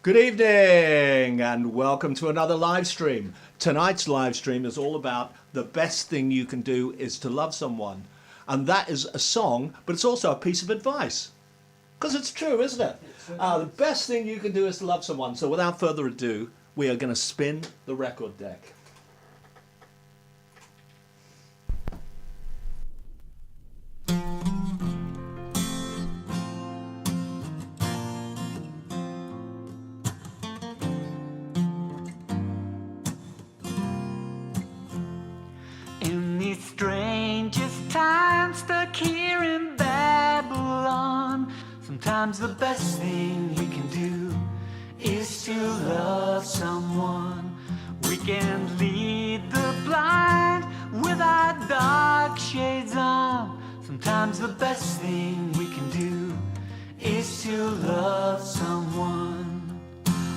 Good evening and welcome to another live stream. Tonight's live stream is all about the best thing you can do is to love someone. And that is a song, but it's also a piece of advice. Because it's true, isn't it? The best thing you can do is to love someone. So without further ado, we are going to spin the record deck. Strangest time stuck here in Babylon. Sometimes the best thing we can do is to love someone. We can lead the blind with our dark shades on. Sometimes the best thing we can do is to love someone.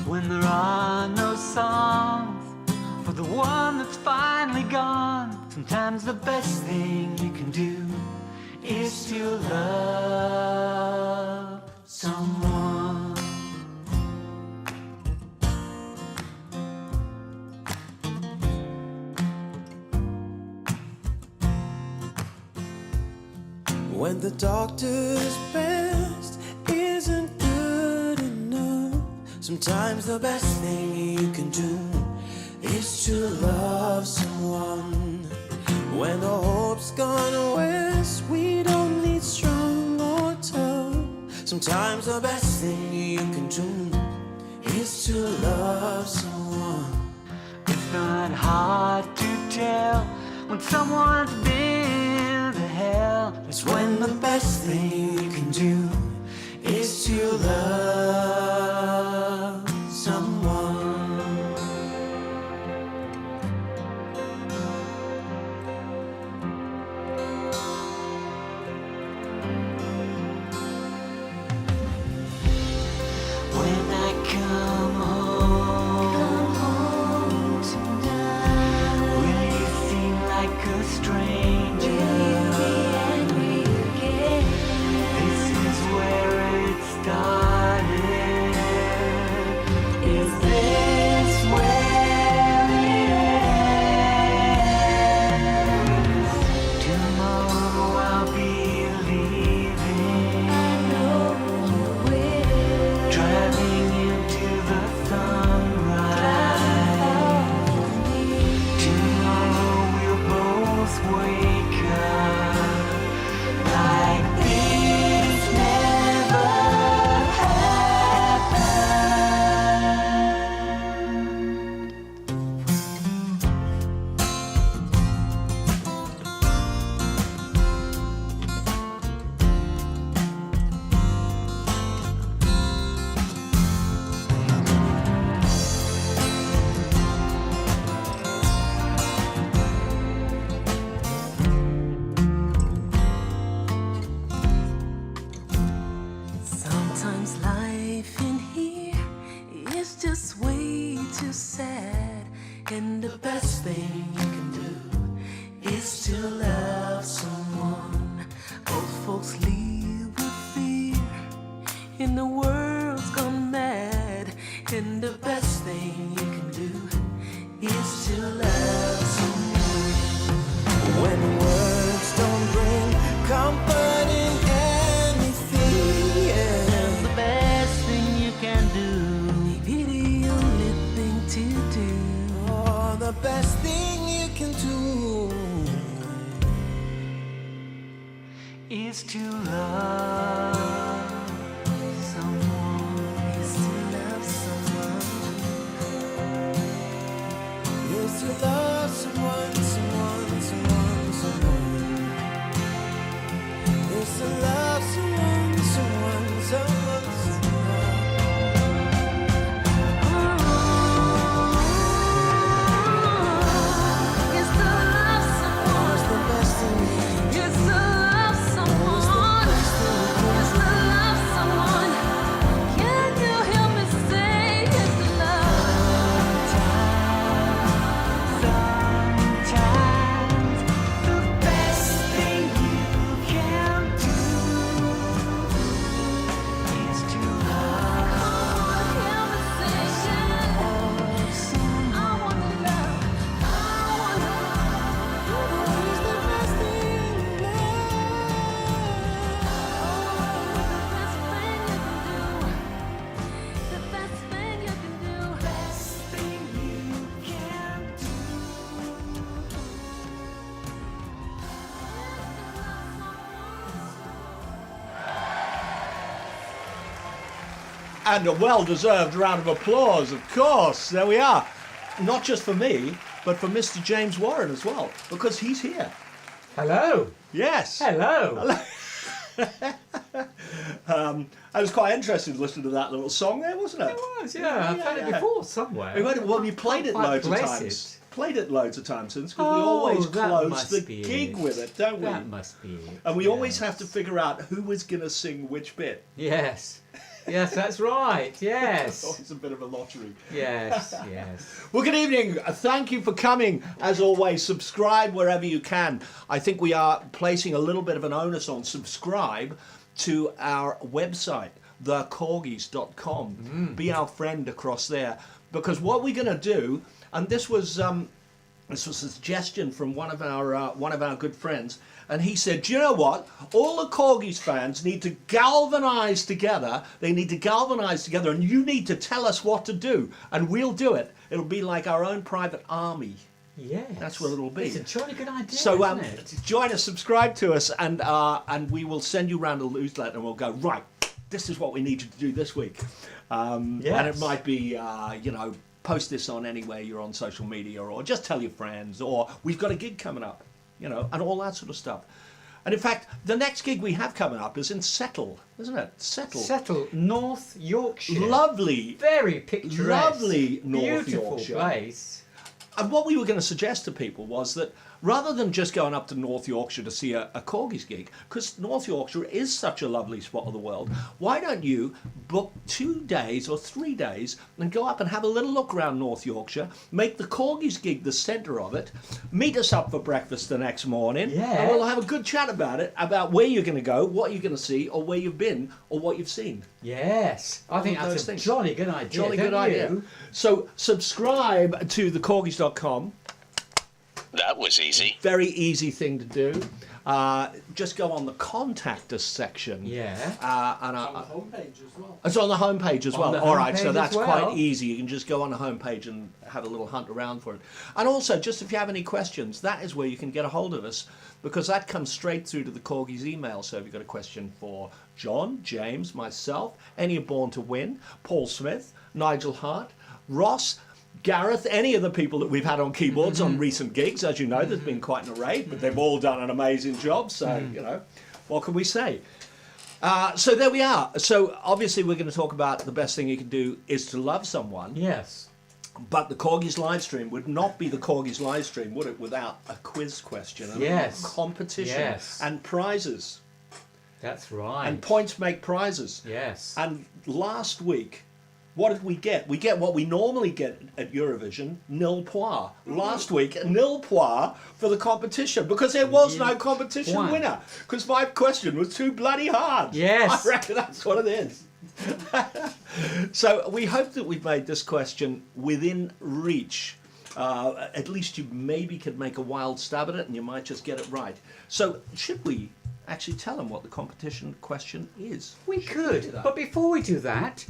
When there are no songs for the one that's finally gone, sometimes the best thing you can do is to love someone. When the doctor's best isn't good enough, sometimes the best thing you can do is to love someone. When the hope's gone west, we don't need strong or tough. Sometimes the best thing you can do is to love someone. It's not hard to tell when someone's been to hell. It's when the best thing you can do is to love someone. Is to love someone. Is to love someone. Is to love someone, someone, someone, someone. And a well-deserved round of applause, of course. There we are. Not just for me, but for Mr. James Warren as well, because he's here. Hello. Yes. Hello. I was quite interested in listening to that little song there, wasn't it? It was, yeah. I've heard it before somewhere. Well, we played it Quite loads of bless times. it. Played it loads of times since, because we Oh, always that close must the be gig it. with it, don't we? That must be it. And we always yes. have to figure out who was going to sing which bit. Yes. Yes, that's right. Yes. Oh, it's a bit of a lottery. Yes, yes. Well, good evening. Thank you for coming. As always, subscribe wherever you can. I think we are placing a little bit of an onus on subscribe to our website, thekorgis.com. Be our friend across there. Because what we're going to do, and this was a suggestion from one of our good friends, and he said, do you know what? All the Korgis fans need to galvanise together. They need to galvanise together, and you need to tell us what to do, and we'll do it. It'll be like our own private army. Yes. That's what it'll be. It's a jolly good idea, So isn't it? join us, subscribe to us, and we will send you around a newsletter, and we'll go, right, this is what we need you to do this week. And it might be, post this on anywhere you're on social media, or just tell your friends, or we've got a gig coming up, and all that sort of stuff. And in fact, the next gig we have coming up is in Settle, isn't it? Settle, North Yorkshire. Lovely. Very picturesque. Lovely North Beautiful Yorkshire. place. And what we were going to suggest to people was that rather than just going up to North Yorkshire to see a Korgis gig, because North Yorkshire is such a lovely spot of the world, why don't you book 2 days or 3 days and go up and have a little look around North Yorkshire, make the Korgis gig the centre of it, meet us up for breakfast the next morning, and we'll have a good chat about it, about where you're going to go, what you're going to see, or where you've been, or what you've seen. Yes. I think All that's those a things. jolly good idea. Jolly don't good idea. you? So subscribe to thekorgis.com. That was easy. Very easy thing to do. Just go on the contact us section. Yeah. And On the homepage as well. it's on the homepage as On well. the All right, homepage so as that's well. quite easy. You can just go on the homepage and have a little hunt around for it. And also, just if you have any questions, that is where you can get a hold of us, because that comes straight through to the Korgis email. So if you've got a question for John, James, myself, any of Born to Win, Paul Smith, Nigel Hart, Ross, Gareth, any of the people that we've had on keyboards on recent gigs, as you know, there's been quite an array, but they've all done an amazing job. So, what can we say? So there we are. So obviously we're going to talk about the best thing you can do is to love someone. Yes. But the Korgis live stream would not be the Korgis live stream, would it, without a quiz question and Yes. a competition Yes. and prizes. That's right. And points make prizes. Yes. And last week, what did we get? We get what we normally get at Eurovision, nil point. Last week, nil point for the competition, because there was no competition Point. winner, because my question was too bloody hard. Yes. I reckon that's what it is. So we hope that we've made this question within reach. At least you maybe could make a wild stab at it, and you might just get it right. So should we actually tell them what the competition question is? We do could, that? but before we do that,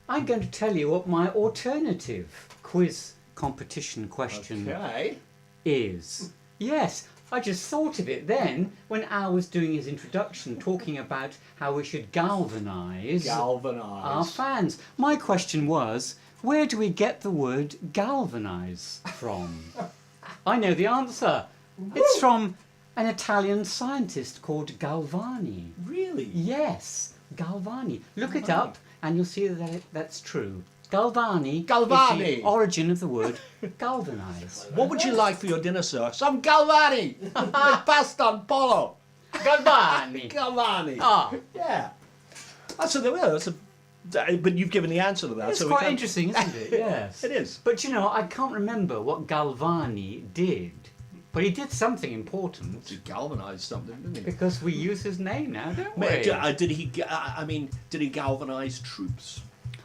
I'm going to tell you what my alternative quiz competition question Okay. is. Yes, I just thought of it then when Al was doing his introduction, talking about how we should galvanise our Galvanise. fans. My question was, where do we get the word galvanise from? I know the answer. It's from an Italian scientist called Galvani. Really? Yes, Galvani. Look it up and you'll see that that's true. Galvani, Galvani. is the origin of the word galvanise. What would you like for your dinner, sir? Some Galvani with pasta and polo. Galvani. Galvani. Ah, Yeah. So there we are. But you've given the answer to that. it's so we quite can't- interesting, isn't it? Yes. It is. But you know, I can't remember what Galvani did. But he did something important To galvanise something, didn't he? because we use his name now, don't we? Did he galvanise troops?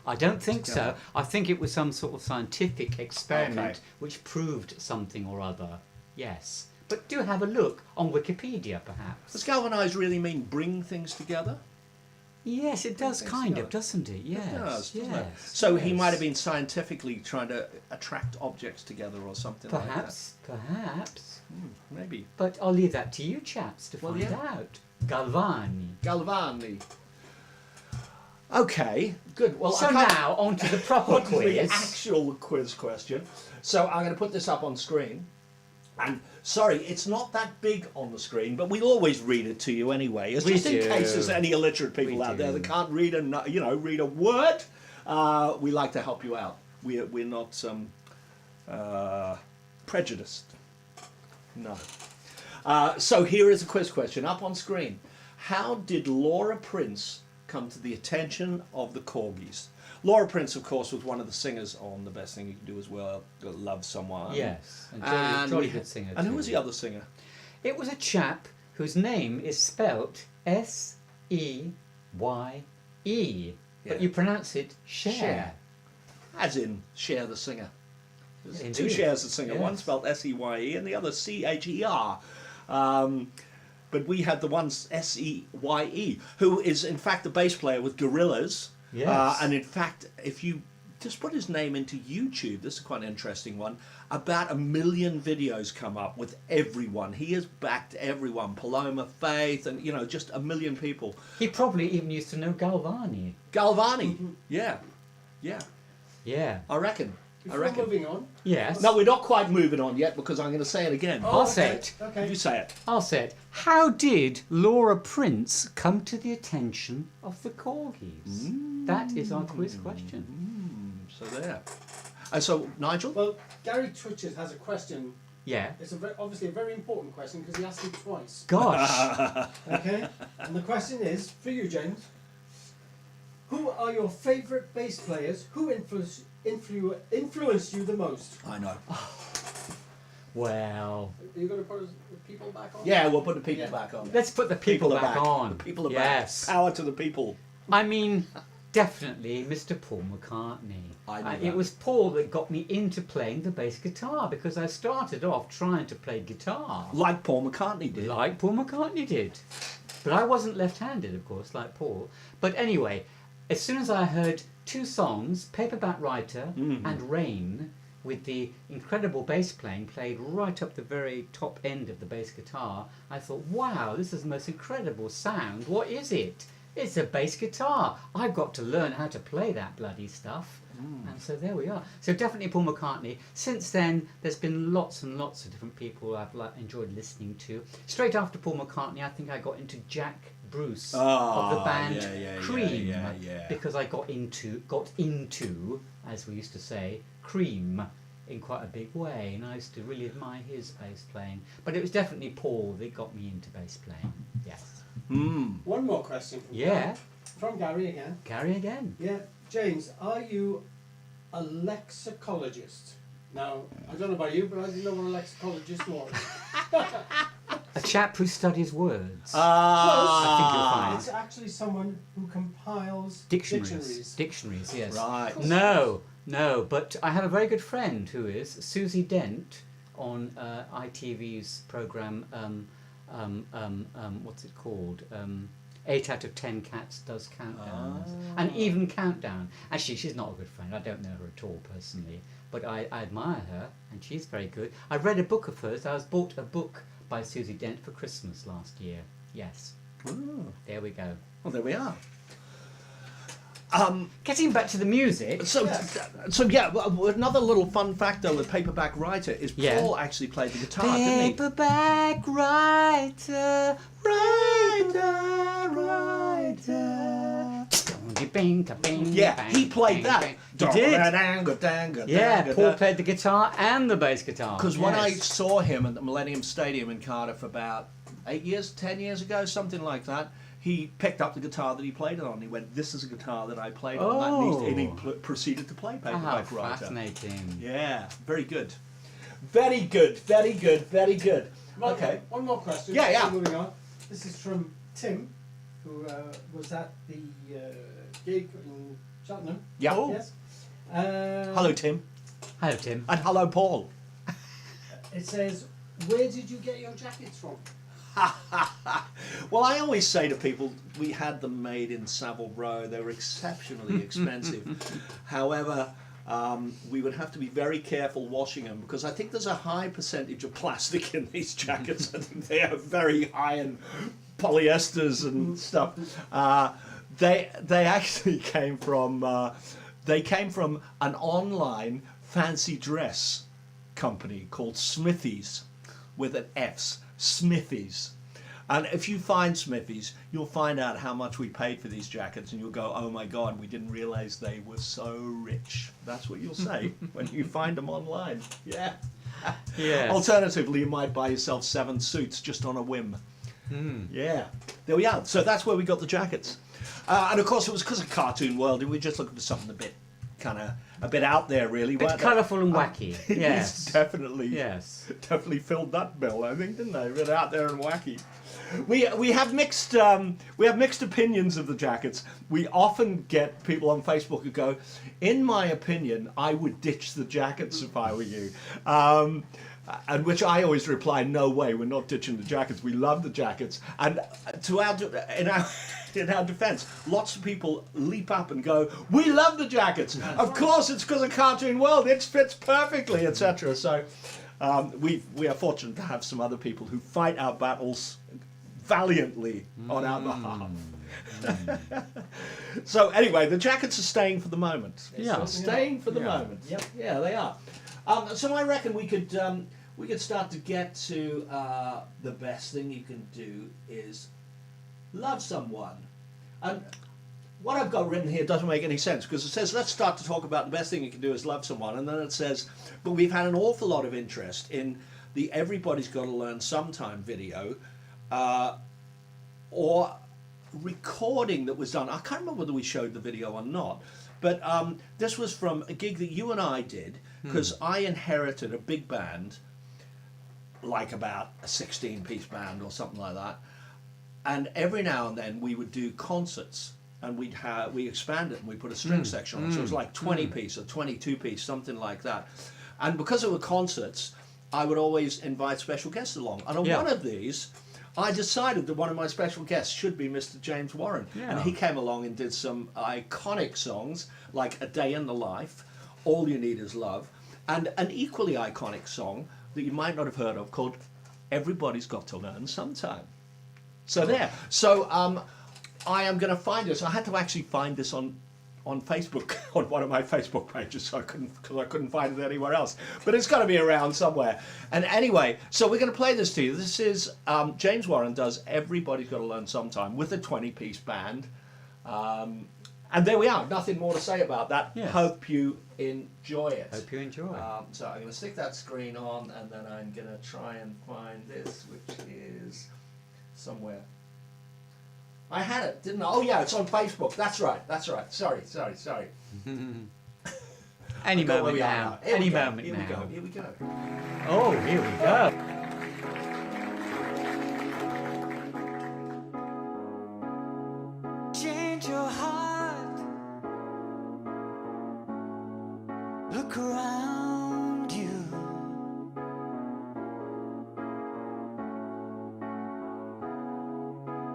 I don't think so. I think it was some sort of scientific experiment Okay. which proved something or other. Yes. But do have a look on Wikipedia, perhaps. Does galvanise really mean bring things together? Yes, it does think kind so. of, doesn't it? Yes. It does, doesn't it? yes. So he yes. might have been scientifically trying to attract objects together or something Perhaps, perhaps. like that. Maybe. But I'll leave that to you chaps to Well, find yeah. out. Galvani. Galvani. Okay, good. Well, So I can't now on to the proper put the quiz. actual quiz question. So I'm going to put this up on screen. And sorry, it's not that big on the screen, but we always read it to you anyway. It's We just in do. case there's any illiterate people We out there do. that can't read read a word. We like to help you out. We're not prejudiced. No. So here is a quiz question up on screen. How did Laura Prince come to the attention of the Korgis? Laura Prince, of course, was one of the singers on The Best Thing You Can Do as Well, Love Someone. Yes, and And jolly we- good singer. And who too. was the other singer? It was a chap whose name is spelt S-E-Y-E, Yeah. but you pronounce it Cher. Cher. As in Cher the singer. There's two Indeed. Chers the singer, one Yes. spelled S-E-Y-E and the other C-H-E-R. But we had the one S-E-Y-E, who is in fact the bass player with Gorillaz. Yes. And in fact, if you just put his name into YouTube, this is quite an interesting one, about 1 million videos come up with everyone. He has backed everyone, Paloma Faith, and just 1 million people. He probably even used to know Galvani. Galvani, yeah, Yeah. I reckon. Before moving on. Yes. No, we're not quite moving on yet because I'm going to say it again. I'll say it. Okay. You say it. I'll say it. How did Laura Prince come to the attention of the Korgis? That is our quiz question. So there. And so, Nigel? Well, Gary Twitches has a question. Yeah. It's obviously a very important question because he asked it twice. Gosh. Okay? And the question is, for you, James, who are your favourite bass players? Who influenced you the most? I know. Well, Are you going to put the people back on? Yeah, we'll put the people Yeah. back on. let's put the people are back on. The people are yes. back. Power to the people. I mean, definitely Mr. Paul McCartney. I knew It that. was Paul that got me into playing the bass guitar because I started off trying to play guitar Like Paul McCartney did. like Paul McCartney did. But I wasn't left-handed, of course, like Paul. But anyway, as soon as I heard two songs, Paperback Writer and Rain, with the incredible bass playing played right up the very top end of the bass guitar, I thought, wow, this is the most incredible sound. What is it? It's a bass guitar. I've got to learn how to play that bloody stuff. And so there we are. So definitely Paul McCartney. Since then, there's been lots and lots of different people I've enjoyed listening to. Straight after Paul McCartney, I think I got into Jack Bruce of the band Cream, because I got into, as we used to say, Cream in quite a big way, and I used to really admire his bass playing. But it was definitely Paul that got me into bass playing. Yes. One more question. Yeah. From Gary again. Gary again. Yeah. James, are you a lexicologist? Now, I don't know about you, but I didn't know what a lexicologist was. A chap who studies words. Ah. I think you'll find. It's actually someone who compiles Dictionaries. Dictionaries, yes. Right. No, but I have a very good friend who is Susie Dent on ITV's programme, what's it called? 8 out of 10 Cats Does Countdowns. An even countdown. Actually, she's not a good friend. I don't know her at all personally. But I admire her, and she's very good. I read a book of hers. I was bought a book by Susie Dent for Christmas last year. Yes. There we go. Well, there we are. Getting back to the music. So another little fun fact though with Paperback Writer is Yeah. Paul actually played the guitar, didn't he? Paperback writer, Yeah, he played that. He did. Yeah, Paul Because played the guitar and the bass guitar. when I Yes. saw him at the Millennium Stadium in Cardiff about 10 years ago, something like that, he picked up the guitar that he played it on. He went, "This is a guitar that I played on," and he proceeded to play How Paperback Writer. fascinating. Yeah, very good. Very good, very good, very good. Okay. One more question. Yeah, yeah. Moving on. This is from Tim, who was at the gig in Cheltenham. Yeah. Oh. Yes. Hello, Tim. Hello, Tim. And hello, Paul. It says, "Where did you get your jackets from?" Well, I always say to people, we had them made in Savile Row. They were exceptionally expensive. However, we would have to be very careful washing them because I think there's a high percentage of plastic in these jackets. I think they are very high in polyesters and stuff. They actually came from an online fancy dress company called Smithies, with an F's, Smithies. And if you find Smithies, you'll find out how much we paid for these jackets, and you'll go, oh my God, we didn't realize they were so rich. That's what you'll say when you find them online. Yeah. Yes. Alternatively, you might buy yourself 7 suits just on a whim. Yeah. There we are. So that's where we got the jackets. And of course, it was because of Cartoon World, and we were just looking for something a bit out there, really. A bit colourful and wacky. Yes. Definitely. Yes. Definitely filled that bill, I think, didn't they? A bit out there and wacky. We have mixed opinions of the jackets. We often get people on Facebook who go, in my opinion, I would ditch the jackets if I were you. And which I always reply, no way, we're not ditching the jackets. We love the jackets. And in our defence, lots of people leap up and go, we love the jackets. Of course, it's because of Cartoon World. It fits perfectly, etc. So we are fortunate to have some other people who fight our battles valiantly on our behalf. So anyway, the jackets are staying for the moment. Yeah. Staying for the moment. Yep. Yeah, they are. So I reckon we could start to get to the best thing you can do is love someone. And what I've got written here doesn't make any sense, because it says let's start to talk about the best thing you can do is love someone, and then it says, but we've had an awful lot of interest in the Everybody's Got to Learn Sometime video, or recording that was done. I can't remember whether we showed the video or not, but this was from a gig that you and I did, because I inherited a big band, like about a 16-piece band or something like that, and every now and then we would do concerts, and we expand it and we put a string section on, so it was like 20-piece or 22-piece, something like that. And because it were concerts, I would always invite special guests along, and on one of these I decided that one of my special guests should be Mr. James Warren, and he came along and did some iconic songs like A Day in the Life, All You Need Is Love, and an equally iconic song that you might not have heard of called Everybody's Got to Learn Sometime. So there. So I am going to find this. I had to actually find this on Facebook, on one of my Facebook pages, so because I couldn't find it anywhere else. But it's got to be around somewhere. And anyway, so we're going to play this to you. This is James Warren does Everybody's Got to Learn Sometime with a 20-piece band. And there we are. Nothing more to say about that. Yes. Hope you enjoy it. Hope you enjoy. So I'm going to stick that screen on, and then I'm going to try and find this, which is somewhere. I had it, didn't I? Oh yeah, it's on Facebook. That's right. Sorry. Any moment now. Any moment now. Here we go. Oh, here we go. Change your heart. Look around you.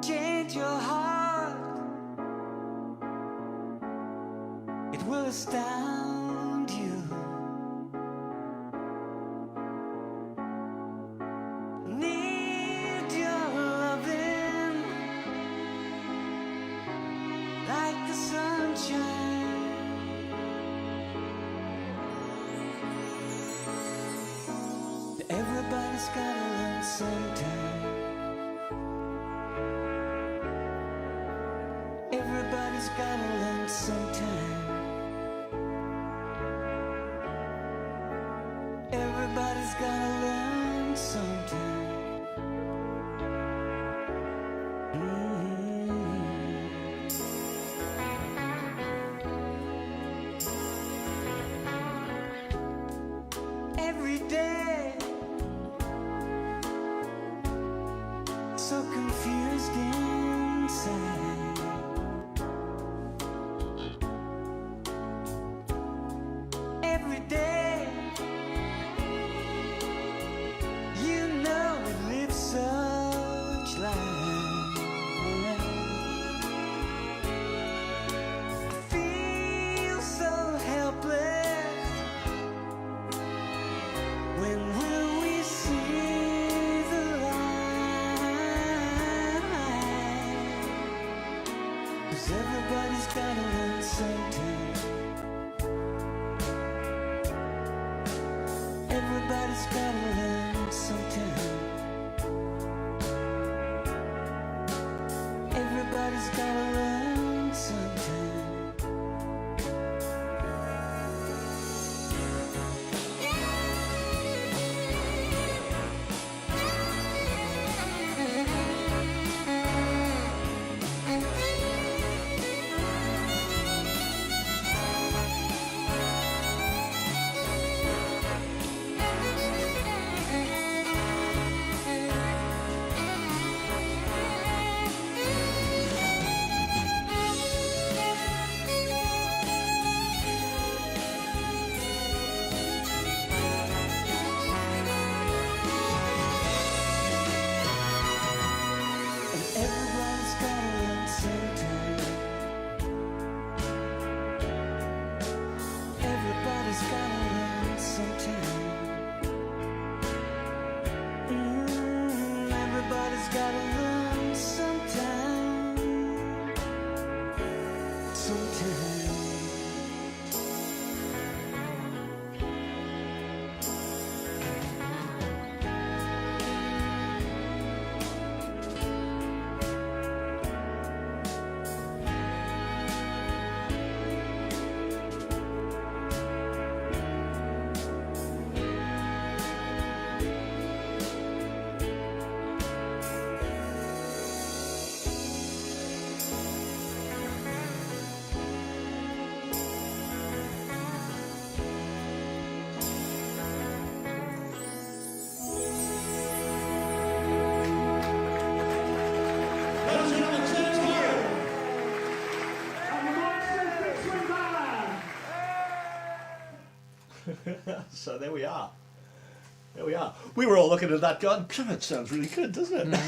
Change your heart. It will astound you. Need your loving like the sunshine. Everybody's gotta learn sometime. Everybody's gotta learn sometime. Everybody's gotta learn sometime. Every day, so confused inside. Every day, you know we live such life. I feel so helpless when 'cause everybody's gotta learn sometime. Everybody's gotta learn sometime. Everybody's gotta learn sometime. Everybody's gotta learn sometime. Everybody's gotta learn sometime. Everybody's gotta learn sometime. Sometime. So there we are. There we are. We were all looking at that going, it sounds really good, doesn't it?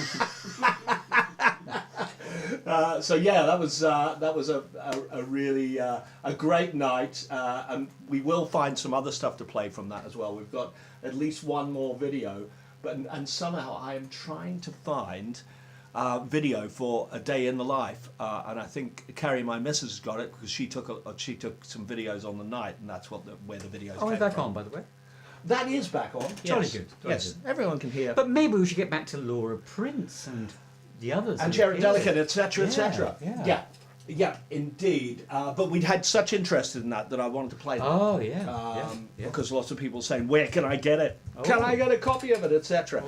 So yeah, that was a really a great night, and we will find some other stuff to play from that as well. We've got at least one more video, and somehow I am trying to find video for A Day in the Life, and I think Carrie, my missus, has got it because she took some videos on the night, and that's where the videos. Oh, we're came back from. on, by the way. That is back on. Jolly Yes. good, jolly Yes, good. everyone can hear. But maybe we should get back to Laura Prince and the others. And who Jared appeared. Delicate, etc., Yeah, etc. yeah. Yeah, indeed. But we'd had such interest in that I wanted to play that. Oh, yeah. Yeah. Because lots of people saying, "Where can I get it? Can Oh. I get a copy of it?" etc.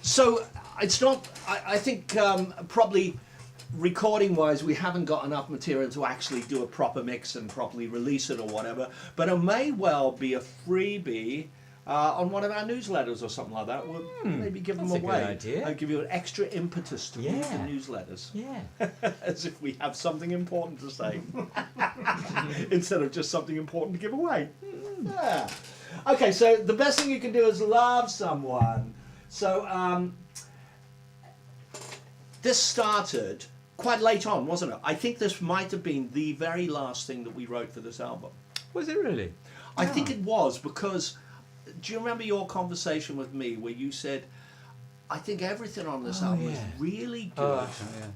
So it's not. I think probably recording-wise, we haven't got enough material to actually do a proper mix and properly release it or whatever. But it may well be a freebie. On one of our newsletters or something like that, we'll maybe give them that's a away. good idea. Give you an extra impetus to read the Yeah. newsletters. Yeah. As if we have something important to say. Instead of just something important to give away. Yeah. Okay, so the best thing you can do is love someone. So this started quite late on, wasn't it? I think this might have been the very last thing that we wrote for this album. Was it really? I think it was because, do you remember your conversation with me where you said, I think everything on this album is yeah. really good, Oh, yeah.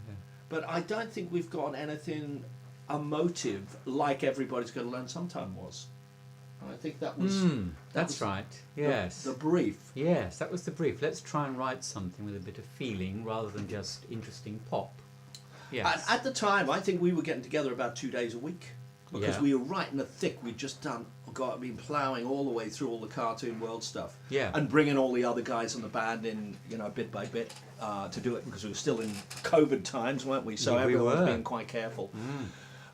but I don't think we've got anything emotive like Everybody's Got to Learn Sometime was. And I think that was... That's was right. the- Yes. The brief. Yes, that was the brief. Let's try and write something with a bit of feeling rather than just interesting pop. Yes. And at the time, I think we were getting together about 2 days a week. Because Yeah. we were right in the thick. We'd just been ploughing all the way through all the Cartoon World stuff. Yeah. And bringing all the other guys in the band in, bit by bit to do it because we were still in COVID times, weren't we? So Yeah, we everyone was were. being quite careful.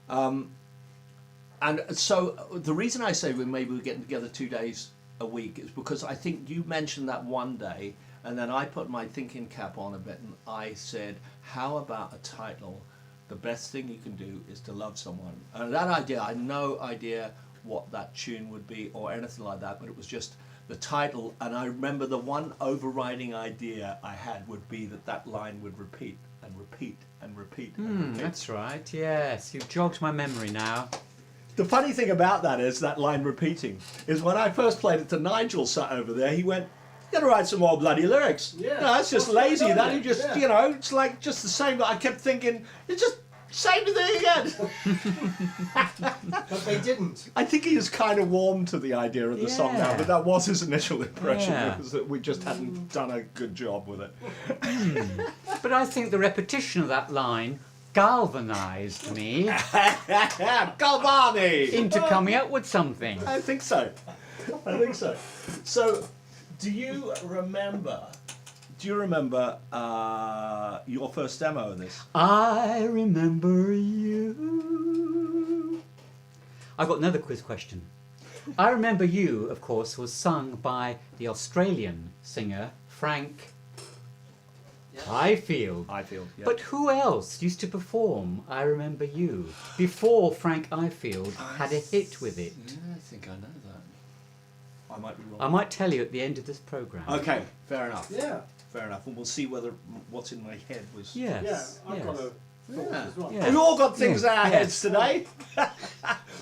And so the reason I say maybe we're getting together 2 days a week is because I think you mentioned that one day, and then I put my thinking cap on a bit, and I said, how about a title? The best thing you can do is to love someone. And that idea, I had no idea what that tune would be or anything like that, but it was just the title. And I remember the one overriding idea I had would be that line would repeat and repeat and repeat and repeat. That's right. Yes, you've jogged my memory now. The funny thing about that is that line repeating is when I first played it to Nigel sat over there, he went, "You gotta write some more bloody lyrics." Yeah. No, that's just What's going lazy. on That there? you just, Yeah. it's like just the same. But I kept thinking, it's just Say the thing again. But they didn't. I think he is kind of warm to the idea of the song now, Yeah. but that was his initial impression. Yeah. It was that we just hadn't done a good job with it. But I think the repetition of that line galvanised me Galvani! into coming up with something. I think so. I think so. So, do you remember your first demo of this? I remember you. I've got another quiz question. I Remember You, of course, was sung by the Australian singer Frank Ifield. Ifield, yeah. But who else used to perform I Remember You before Frank Ifield had a hit with it? Yeah, I think I know that. I might be wrong. I might tell you at the end of this programme. Okay, fair enough. Yeah. Fair enough. And we'll see whether what's in my head was... Yes. Yeah, I've got yes. a thought Yeah. as well. Yeah. We've all got things in our Yes. heads today.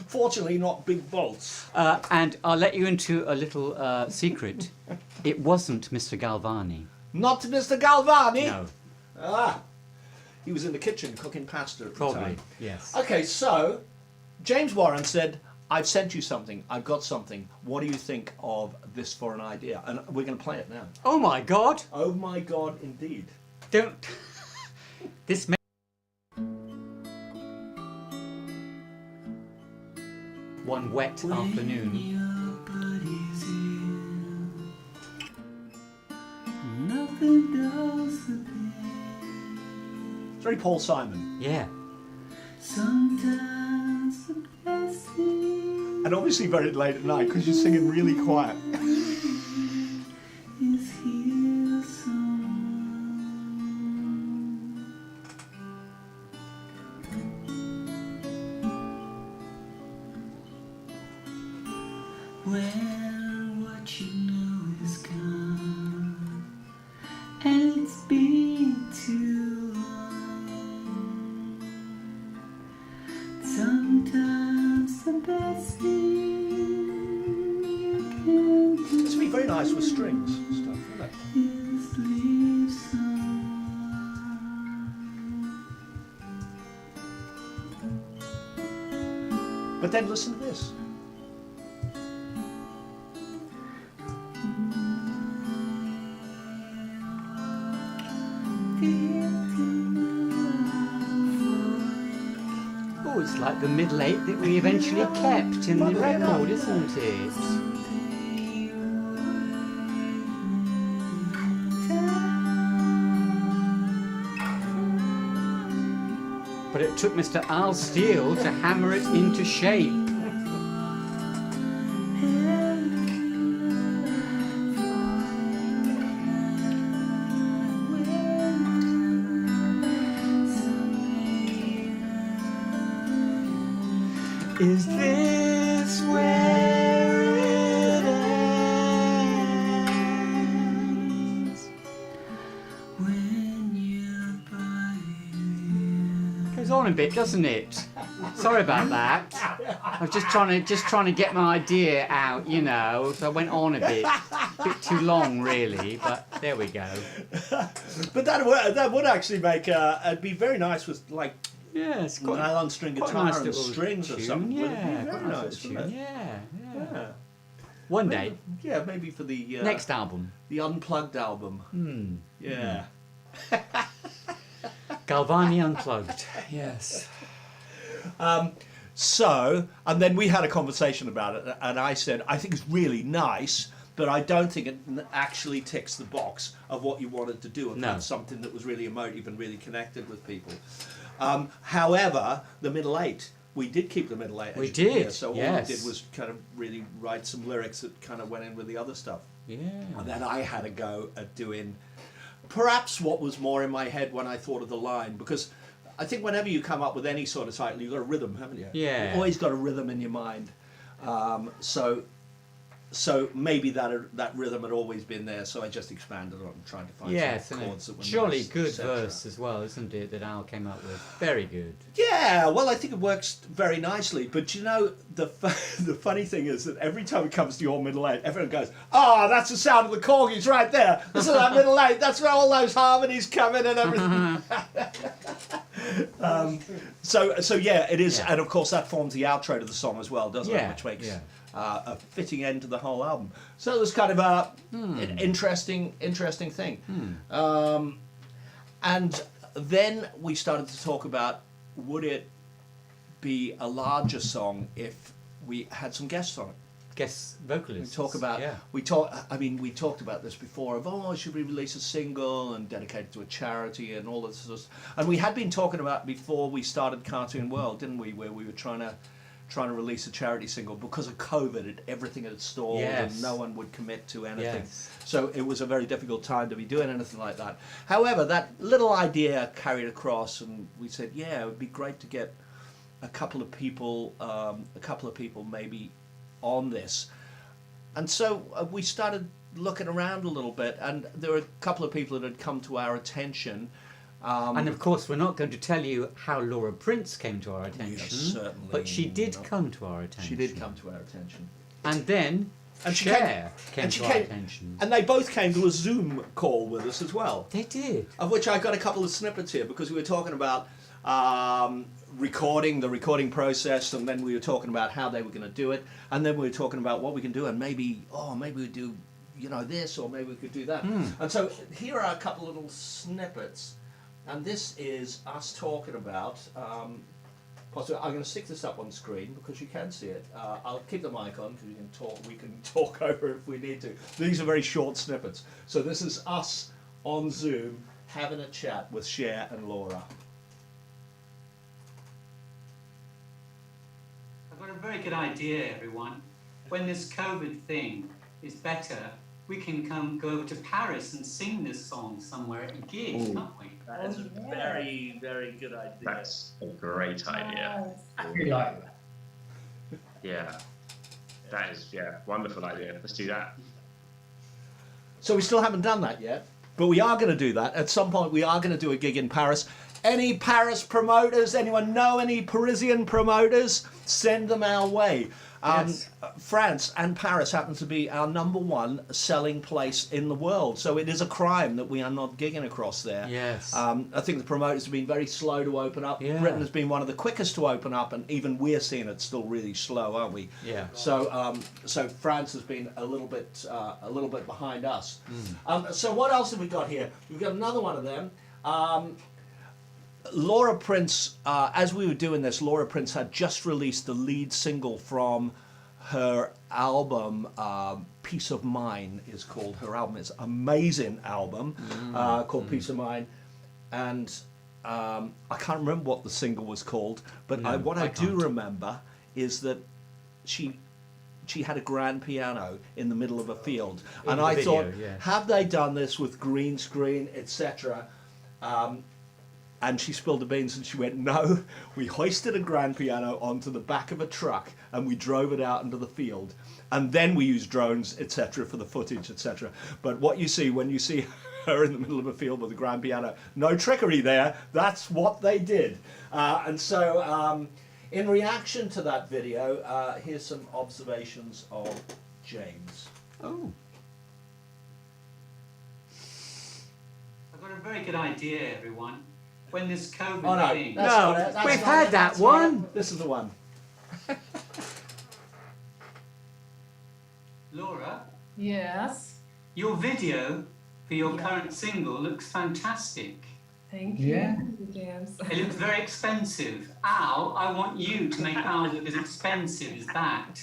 Fortunately, not big bolts. And I'll let you into a little secret. It wasn't Mr. Galvani. Not Mr. Galvani. No, Ah, he was in the kitchen cooking pasta at the probably. time. Yes. Okay, so James Warren said, I've sent you something. I've got something. What do you think of this for an idea? And we're going to play it now. Oh my God! Oh my God, indeed. Don't. This may. One wet afternoon. It's very Paul Simon. Yeah. And obviously very late at night because you're singing really quiet. When what you know is gone, and it's been too long. Sometimes the best thing you can do This would be very nice with strings and stuff, wouldn't it? is leave someone. But then listen to this. Oh, it's like the middle eight that we eventually kept in the record, isn't it? But it took Mr. Al Steele to hammer it into shape. Is this where it ends? When your body Goes on a bit, doesn't it? Sorry about that. I was just trying to get my idea out, you know. So I went on a bit too long, really. But there we go. But that would actually make it'd be very nice with like Yeah, it's quite nylon string quite a guitar nice and little strings or tune, something. Yeah, Would it be quite very a nice nice, little wouldn't tune. it? Yeah. Yeah. One day, Yeah, maybe for the next album. the Unplugged album. Yeah. Galvani Unplugged. Yes. So, and then we had a conversation about it, and I said, I think it's really nice, but I don't think it actually ticks the box of what you wanted to do, and No. that's something that was really emotive and really connected with people. However, the middle eight, we did keep the middle eight. as We you can hear, did, so all yes. we did was kind of really write some lyrics that kind of went in with the other stuff. Yeah. And then I had a go at doing perhaps what was more in my head when I thought of the line, because I think whenever you come up with any sort of title, you've got a rhythm, haven't you? Yeah. You've always got a rhythm in your mind. So maybe that rhythm had always been there, so I just expanded on trying to find Yes, some and chords that were jolly nice, good etc. verse as well, isn't it? That Al came up with. Very good. Yeah, well, I think it works very nicely. But you know, the funny thing is that every time it comes to your middle eight, everyone goes, "Oh, that's the sound of the Korgis right there. This is that middle eight. That's where all those harmonies come in and everything." So yeah, it is, Yeah. and of course that forms the outro to the song as well, doesn't it? Yeah, Which makes yeah. a fitting end to the whole album. So it was kind of an interesting thing. And then we started to talk about, would it be a larger song if we had some guests on it? Guest We vocalists. talk about Yeah. we talked about this before of should we release a single and dedicate it to a charity and all this sort of stuff. And we had been talking about before we started Cartoon World, didn't we, where we were trying to release a charity single because of COVID. Everything had stalled Yes. and no one would commit to anything. Yes. So it was a very difficult time to be doing anything like that. However, that little idea carried across, and we said, yeah, it would be great to get a couple of people maybe on this. And so we started looking around a little bit, and there were a couple of people that had come to our attention. And of course, we're not going to tell you how Laura Prince came to our attention, certainly but she did not. come to our attention. She did come to our attention. And then And she Cher came and she to our came- attention. And they both came to a Zoom call with us as well, They did. of which I got a couple of snippets here, because we were talking about the recording process, and then we were talking about how they were going to do it, and then we were talking about what we can do, and maybe we do, this, or maybe we could do that. And so here are a couple of little snippets, and this is us talking about. Possibly, I'm going to stick this up on screen because you can see it. I'll keep the mic on because we can talk over it if we need to. These are very short snippets. So this is us on Zoom having a chat with Cher and Laura. I've got a very good idea, everyone. When this COVID thing is better, we can go over to Paris and sing this song somewhere at a gig, can't we? That is a very, very good idea. That's a great idea. Really like that. Yeah. That is, wonderful idea. Let's do that. So we still haven't done that yet, but we are going to do that. At some point, we are going to do a gig in Paris. Any Paris promoters? Anyone know any Parisian promoters? Send them our way. Yes. France and Paris happen to be our #1 selling place in the world, so it is a crime that we are not gigging across there. Yes. I think the promoters have been very slow to open up. Yeah. Britain has been one of the quickest to open up, and even we're seeing it still really slow, aren't we? Yeah. So, so France has been a little bit behind us. So what else have we got here? We've got another one of them. Laura Prince, as we were doing this, Laura Prince had just released the lead single from her album, Peace of Mind is called. Her album is an amazing album called Peace of Mind. And I can't remember what the single was called, but what I do remember is that she had a grand piano in the middle of a field. And I thought, have they done this with green screen, etc.? And she spilled the beans and she went, no, we hoisted a grand piano onto the back of a truck and we drove it out into the field. And then we used drones, etc., for the footage, etc. But what you see when you see her in the middle of a field with a grand piano, no trickery there, that's what they did. And so in reaction to that video, here's some observations of James. Oh. I've got a very good idea, everyone. When this COVID Oh no, thing... that's No, not it. That's we've not had it. that That's not one. it. This is the one. Laura, Yes, your video for your current single looks fantastic. thank you, Yeah. James. It looks very expensive. Al, I want you to make ours look as expensive as that.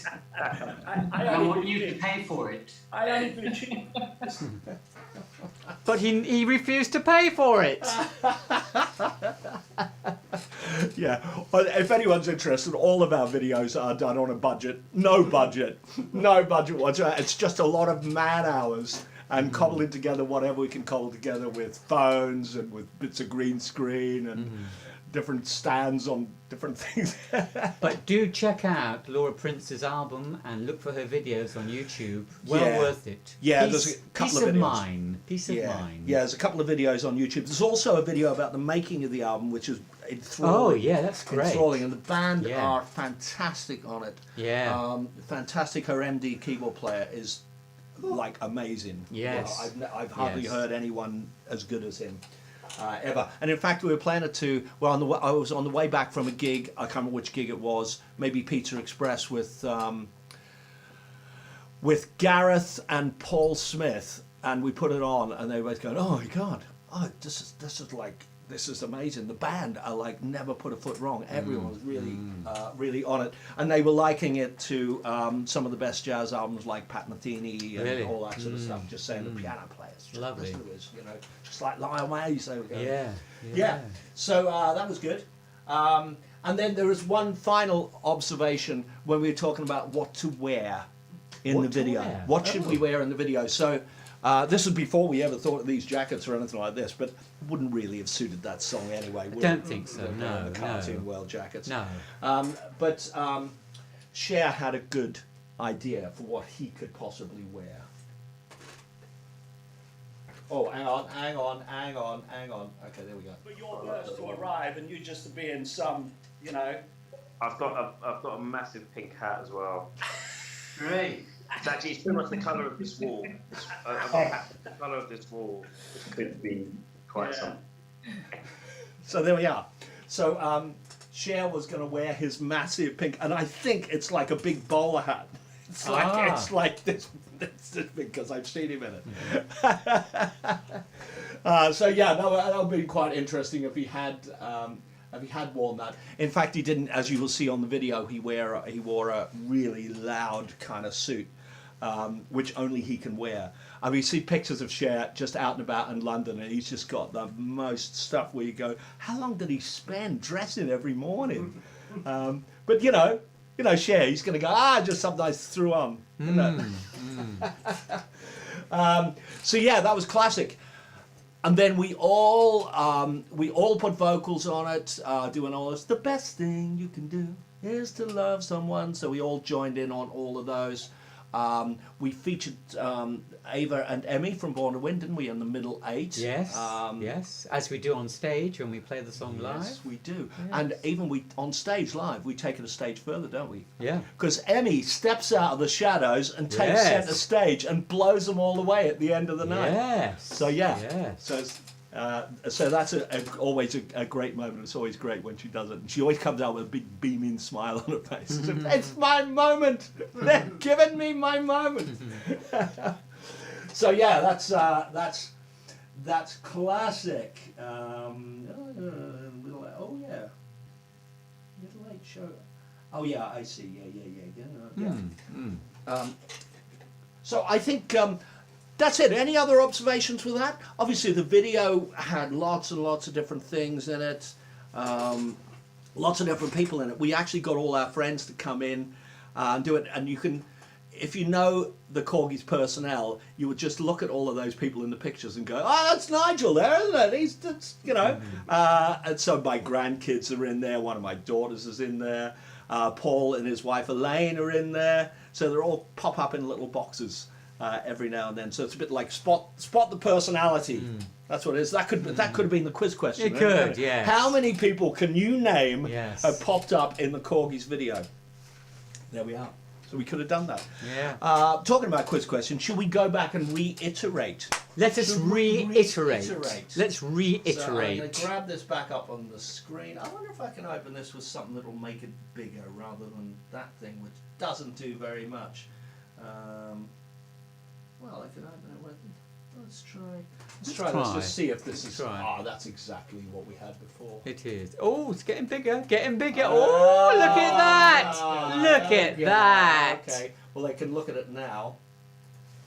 I want you to pay for it. I only do cheap. But he refused to pay for it. Yeah, well, if anyone's interested, all of our videos are done on a budget. No budget whatsoever. It's just a lot of man hours and cobbling together whatever we can cobble together with phones and with bits of green screen and different stands on different things. But do check out Laura Prince's album and look for her videos on YouTube. Well Yeah. worth it. Yeah, Peace, there's a couple peace of videos. Mind. Peace of mind. Yeah, there's a couple of videos on YouTube. There's also a video about the making of the album, which is enthralling. Oh yeah, that's great. Enthralling, and the band Yeah. are fantastic on it. Yeah. Fantastic. Her MD keyboard player is like amazing. Yes. I've hardly Yes. heard anyone as good as him. ever. And in fact, we were planning to. Well, I was on the way back from a gig. I can't remember which gig it was. Maybe Pizza Express with Gareth and Paul Smith, and we put it on, and they were both going, "Oh my God! Oh, this is amazing." The band are like never put a foot wrong. Everyone was really on it, and they were liking it to some of the best jazz albums like Pat Metheny and all that sort of stuff. Just saying the piano players, Lovely. Just like Lyle Mays. They were going. Yeah. So that was good. And then there was one final observation when we were talking about what to wear in the video. What should we wear in the video? So this was before we ever thought of these jackets or anything like this, but wouldn't really have suited that song anyway. I don't think so. No, the Cartoon World jackets. No. But Cher had a good idea for what he could possibly wear. Oh, hang on. Okay, there we go. But you're first to arrive, and you just to be in some, I've got a massive pink hat as well. Great. It's actually pretty much the colour of this wall. The colour of this wall could be quite something. So there we are. So Cher was going to wear his massive pink, and I think it's like a big bowler hat. It's like this because I've seen him in it. So yeah, that would be quite interesting if he had worn that. In fact, he didn't. As you will see on the video, he wore a really loud kind of suit, which only he can wear. I mean, you see pictures of Cher just out and about in London, and he's just got the most stuff where you go, how long did he spend dressing every morning? But Cher, he's going to go, just something I threw on. So yeah, that was classic. And then we all put vocals on it, doing all this. The best thing you can do is to love someone. So we all joined in on all of those. We featured Ava and Emmy from Born to Win, didn't we, in the middle 8? Yes, yes, as we do on stage when we play the song live. Yes, we do. Yes. And even on stage live, we take it a stage further, don't we? Yeah. Because Emmy steps out of the shadows and takes centre stage and blows them all away at the end of the night. Yes. So yeah. Yes. So that's always a great moment. It's always great when she does it. And she always comes out with a big beaming smile on her face. It's my moment. They're giving me my moment. So yeah, that's classic. Oh yeah, Middle Age show. Oh yeah, I see. Yeah. So I think. That's it. Any other observations with that? Obviously, the video had lots and lots of different things in it, lots of different people in it. We actually got all our friends to come in and do it. And you can, if you know the Korgis personnel, you would just look at all of those people in the pictures and go, "Oh, that's Nigel there, isn't it? That's And so my grandkids are in there. One of my daughters is in there. Paul and his wife Elaine are in there. So they're all pop up in little boxes. Every now and then, so it's a bit like spot the personality. That's what it is. That could have been the quiz question. It could, yes. How many people can you name have popped up in the Korgis video? There we are. So we could have done that. Yeah. Talking about quiz question, should we go back and reiterate? Let us reiterate. Let's So I'm reiterate. going to grab this back up on the screen. I wonder if I can open this with something that will make it bigger rather than that thing, which doesn't do very much. Well, I can open it with. Let's try. Let's just see if this is. That's exactly what we had before. It is. Oh, it's getting bigger. Oh, look at that! Look at that! Okay. Well, they can look at it now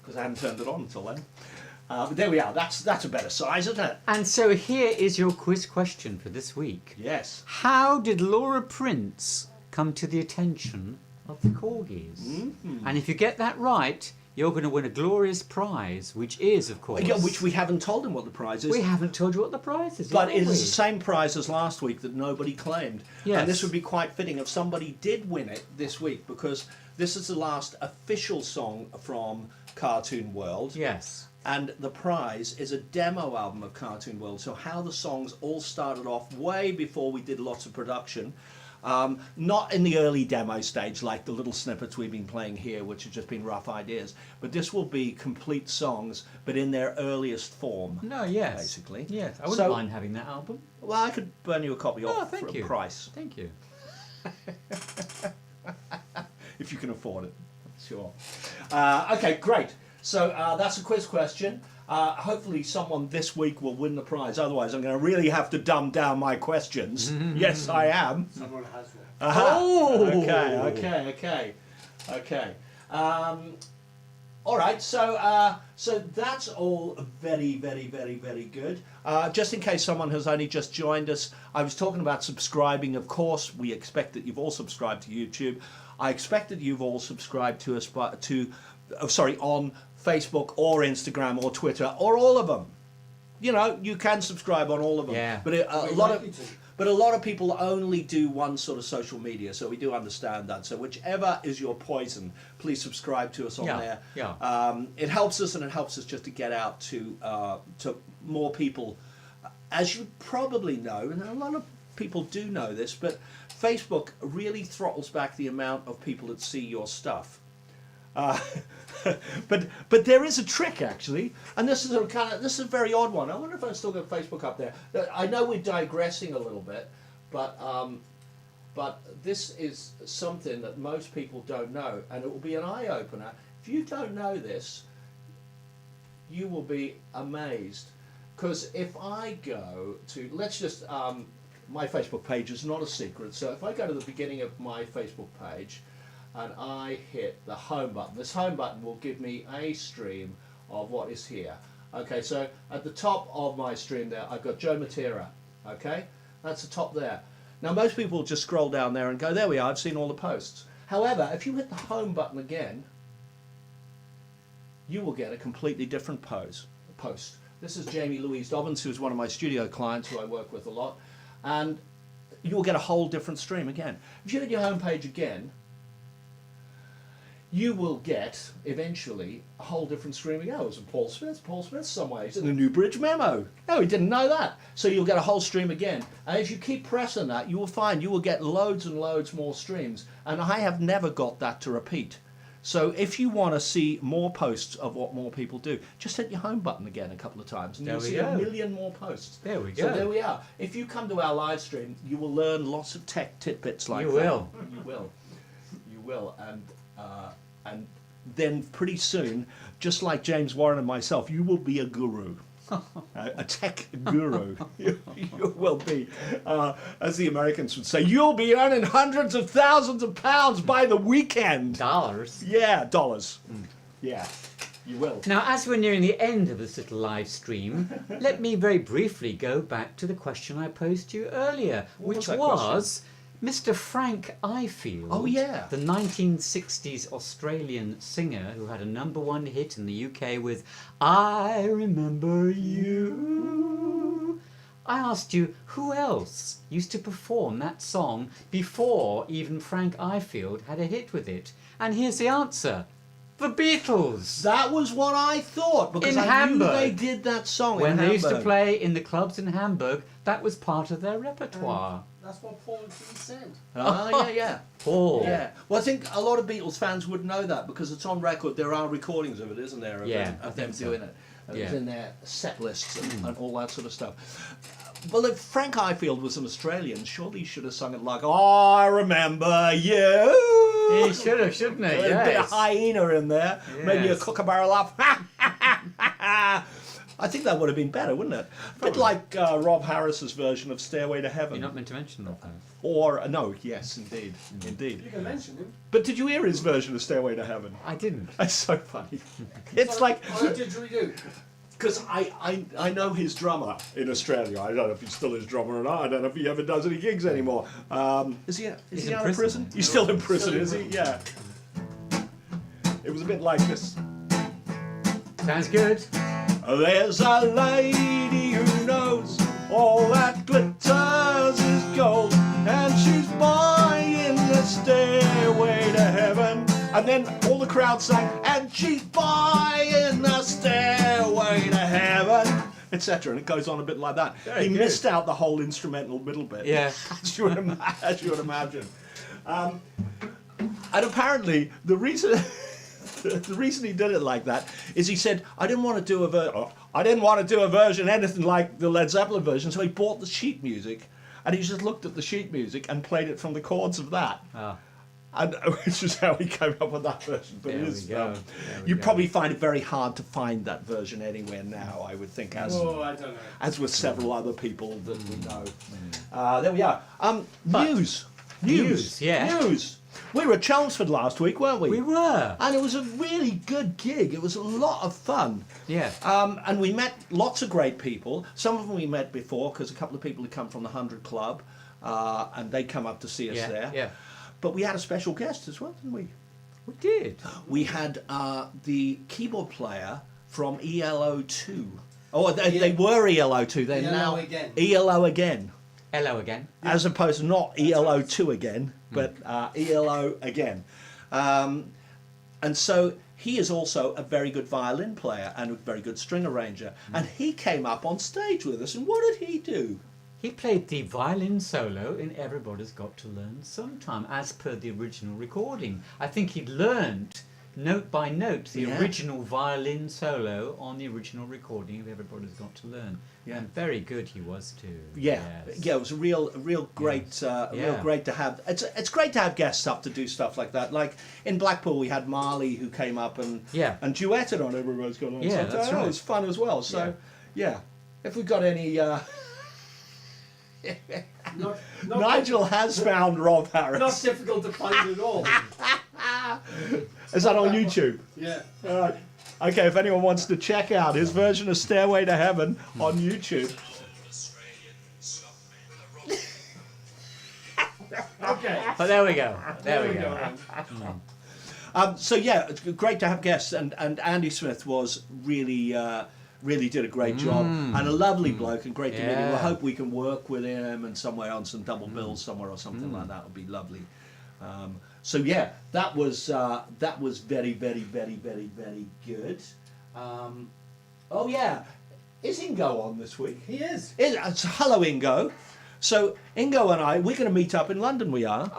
because I hadn't turned it on until then. But there we are. That's a better size, isn't it? And so here is your quiz question for this week. Yes. How did Laura Prince come to the attention of the Korgis? And if you get that right, you're going to win a glorious prize, which is, of course... Yeah, which we haven't told him what the prize is. We haven't told you what the prize is. But it is the same prize as last week that nobody claimed. Yes. And this would be quite fitting if somebody did win it this week, because this is the last official song from Cartoon World. Yes. And the prize is a demo album of Cartoon World. So how the songs all started off way before we did lots of production. Not in the early demo stage, like the little snippets we've been playing here, which have just been rough ideas. But this will be complete songs, but in their earliest form. No, yes. Basically. Yes, I wouldn't mind having that album. Well, I could burn you a copy off thank for you. a price. Thank you. If you can afford it, sure. Okay, great. So that's a quiz question. Hopefully someone this week will win the prize. Otherwise, I'm going to really have to dumb down my questions. Yes, I am. Someone has one. Oh! Okay. All right, so that's all very, very, very, very good. Just in case someone has only just joined us, I was talking about subscribing. Of course, we expect that you've all subscribed to YouTube. I expect that you've all subscribed to us, on Facebook or Instagram or Twitter or all of them. You know, you can subscribe on all of them. Yeah. But a lot of people only do one sort of social media, so we do understand that. So whichever is your poison, please subscribe to us on there. Yeah. It helps us, and it helps us just to get out to more people. As you probably know, and a lot of people do know this, but Facebook really throttles back the amount of people that see your stuff. But there is a trick actually, and this is a very odd one. I wonder if I've still got Facebook up there. I know we're digressing a little bit, but this is something that most people don't know, and it will be an eye opener. If you don't know this, you will be amazed. Because if I go to, my Facebook page is not a secret. So if I go to the beginning of my Facebook page, and I hit the home button. This home button will give me a stream of what is here. Okay, so at the top of my stream there, I've got Joe Matera. Okay, that's the top there. Now most people just scroll down there and go, there we are, I've seen all the posts. However, if you hit the home button again, you will get a completely different post. This is Jamie Louise Dobbins, who's one of my studio clients who I work with a lot, and you will get a whole different stream again. If you hit your home page again, you will get, eventually, a whole different stream again. Oh, it was Paul Smith somewhere. He's in the Newbridge Memo. No, he didn't know that. So you'll get a whole stream again. And if you keep pressing that, you will find you will get loads and loads more streams. And I have never got that to repeat. So if you want to see more posts of what more people do, just hit your home button again a couple of times, and you'll see a million more posts. There we go. So there we are. If you come to our live stream, you will learn lots of tech tidbits like that. You will. And then pretty soon, just like James Warren and myself, you will be a guru. A tech guru. You will be, as the Americans would say, you'll be earning hundreds of thousands of pounds by the weekend. Dollars? Yeah, dollars. Yeah, you will. Now, as we're nearing the end of this little live stream, let me very briefly go back to the question I posed to you earlier, which was Mr. Frank Ifield. Oh, yeah. The 1960s Australian singer who had a #1 hit in the UK with I Remember You. I asked you who else used to perform that song before even Frank Ifield had a hit with it. And here's the answer. The Beatles. That was what I thought, because in I Hamburg. knew they did that song when in they used to Hamburg. play in the clubs in Hamburg, that was part of their repertoire. That's what Paul said. Yeah. Paul. Yeah. Well, I think a lot of Beatles fans would know that because it's on record. There are recordings of it, isn't there? Of them doing it. It's in their set lists and all that sort of stuff. Well, if Frank Ifield was an Australian, surely he should have sung it like, I remember you. He should have, shouldn't he? A bit of hyena in there. Maybe a kookaburra laugh. I think that would have been better, wouldn't it? A bit like Rob Harris's version of Stairway to Heaven. You're not meant to mention that, though. Or, no, yes, indeed. You can mention him. But did you hear his version of Stairway to Heaven? I didn't. It's so funny. It's like... What did you do? Because I know his drummer in Australia. I don't know if he's still his drummer or not. I don't know if he ever does any gigs anymore. Is he in out of prison? He's still in prison, is he? Yeah. It was a bit like this. Sounds good. There's a lady who knows all that glitters is gold, and she's buying the Stairway to Heaven. And then all the crowd sang, and she's buying the Stairway to Heaven. etc. And it goes on a bit like that. Very He good. missed out the whole instrumental middle bit. Yeah. as you would imagine. And apparently the reason he did it like that is he said, I didn't want to do a version anything like the Led Zeppelin version, so he bought the sheet music and he just looked at the sheet music and played it from the chords of that. Oh. And which is how he came up with that version. But There it we is, go. There we you go. probably find it very hard to find that version anywhere now, I would think, as Oh, I don't know. as with several other people that we know. There we are. News. Yeah. News. We were at Chelmsford last week, weren't we? We were. And it was a really good gig. It was a lot of fun. Yeah. And we met lots of great people. Some of them we met before, because a couple of people had come from the 100 Club, and they come up to see us there. Yeah. But we had a special guest as well, didn't we? We did. We had the keyboard player from ELO2. Oh, they were ELO2. They're ELO now again. ELO again. Hello again. As opposed to not ELO2 again, but ELO again. And so he is also a very good violin player and a very good string arranger. And he came up on stage with us. And what did he do? He played the violin solo in Everybody's Got to Learn Sometime, as per the original recording. I think he'd learned, note by note, the original violin solo on the original recording of Everybody's Got to Learn. Yeah. And very good he was too. Yeah, Yes. yeah, it was a real great, real great to have. It's great to have guests up to do stuff like that. Like in Blackpool, we had Marley who came up and duetted on Everybody's Got to Learn. Yeah, Sometime. that's right. It was fun as well. So yeah, if we've got any. Not Nigel has found Rob Harris. Not difficult to find at all. Is that on YouTube? Yeah. All right. Okay, if anyone wants to check out his version of Stairway to Heaven on YouTube. Okay. But there we go. There we go. So yeah, it's great to have guests, and Andy Smith was really did a great job, and a lovely bloke and great to meet him. We Yeah. hope we can work with him and somewhere on some double bills somewhere or something like that would be lovely. So yeah, that was very good. Oh yeah, is Ingo on this week? He is. Hello Ingo. So Ingo and I, we're going to meet up in London. We are.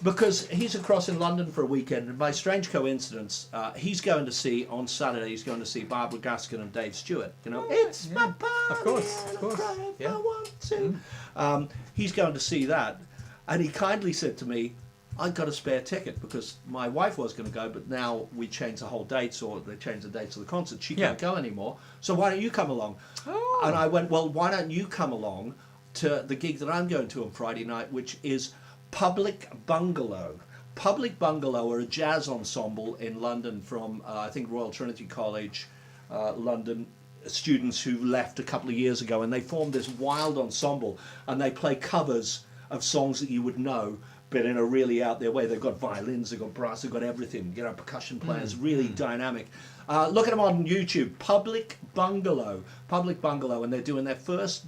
Because he's across in London for a weekend, and by strange coincidence, he's going to see on Saturday. He's going to see Barbara Gaskin and Dave Stewart. You know, it's my party, Of course, and of course. I'll cry if Yeah. I want to. He's going to see that, and he kindly said to me, "I got a spare ticket because my wife was going to go, but now we changed the whole dates, or they changed the dates of the concert. She can't go anymore. So why don't you come along?" Oh. And I went, "Well, why don't you come along to the gig that I'm going to on Friday night, which is Public Bungalow." Public Bungalow are a jazz ensemble in London from, I think, Royal Trinity College, London, students who left a couple of years ago, and they formed this wild ensemble, and they play covers of songs that you would know, but in a really out there way. They've got violins, they've got brass, they've got everything, you know, percussion players, really dynamic. Look at them on YouTube, Public Bungalow, and they're doing their first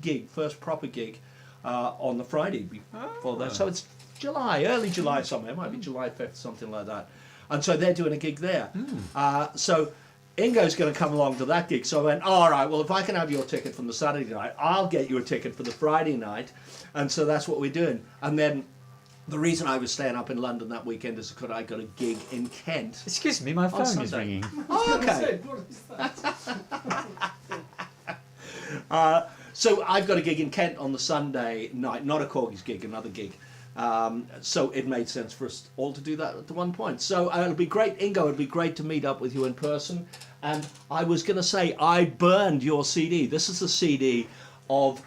proper gig on the Friday before that. So it's July, early July somewhere, it might be July 5th, something like that. And so they're doing a gig there. So Ingo's going to come along to that gig. So I went, all right, well, if I can have your ticket from the Saturday night, I'll get you a ticket for the Friday night. And so that's what we're doing. And then the reason I was staying up in London that weekend is because I got a gig in Kent. Excuse me, my phone is Sunday. ringing. Oh, okay. What is that? So I've got a gig in Kent on the Sunday night, not a Korgis gig, another gig. So it made sense for us all to do that at the one point. So it'll be great, Ingo, it'll be great to meet up with you in person. And I was going to say, I burned your CD. This is the CD of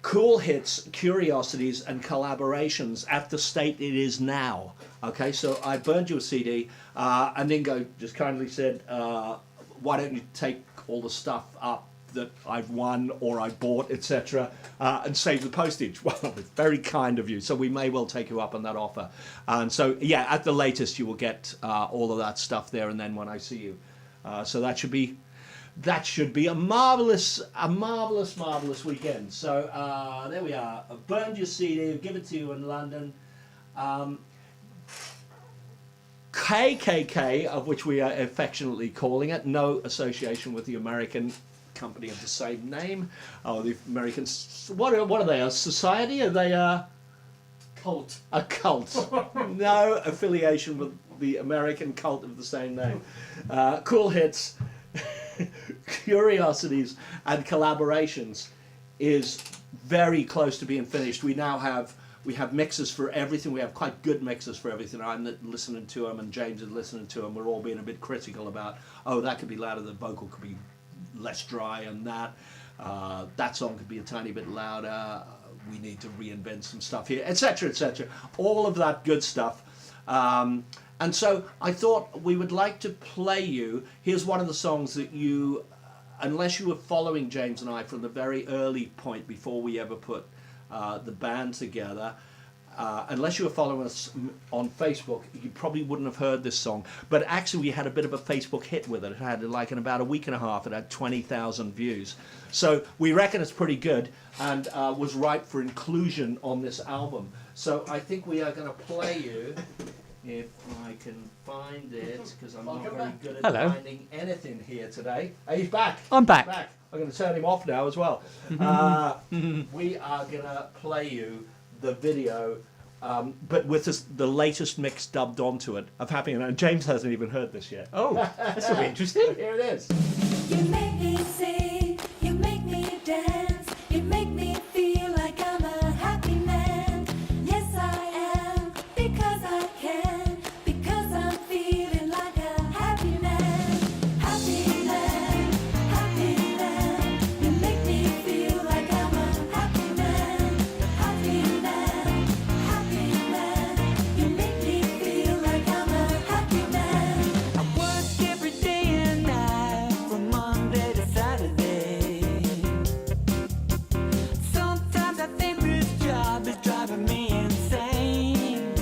cool hits, curiosities, and collaborations at the state it is now. Okay, so I burned you a CD, and Ingo just kindly said, why don't you take all the stuff up that I've won or I bought, etc., and save the postage. Well, it's very kind of you. So we may well take you up on that offer. And so, yeah, at the latest, you will get all of that stuff there, and then when I see you. So that should be a marvelous weekend. So there we are. I burned your CD. Give it to you in London. KKK, of which we are affectionately calling it, no association with the American company of the same name. Oh, the Americans. What are they? A society? Are they a Cult. a cult? No affiliation with the American cult of the same name. Cool hits, curiosities, and collaborations is very close to being finished. We have mixes for everything. We have quite good mixes for everything. I'm listening to them, and James is listening to them. We're all being a bit critical about, oh, that could be louder. The vocal could be less dry, and that song could be a tiny bit louder. We need to reinvent some stuff here, etc., etc. All of that good stuff. And so I thought we would like to play you. Here's one of the songs that you, unless you were following James and I from the very early point before we ever put the band together, unless you were following us on Facebook, you probably wouldn't have heard this song. But actually, we had a bit of a Facebook hit with it. It had, like, in about a week and a half, it had 20,000 views. So we reckon it's pretty good and was ripe for inclusion on this album. So I think we are going to play you, if I can find it, because I'm not very good at finding anything here today. He's back. I'm back. He's back. I'm going to turn him off now as well. We are going to play you the video, but with the latest mix dubbed onto it of Happy, and James hasn't even heard this yet. Oh, this will be interesting. Here it is. You make me sing, you make me dance, you make me feel like I'm a happy man. Yes, I am, because I can, because I'm feeling like a happy man. Happy man, happy man. You make me feel like I'm a happy man. Happy man, happy man. You make me feel like I'm a happy man. I work every day and night from Monday to Saturday. Sometimes I think this job is driving me insane.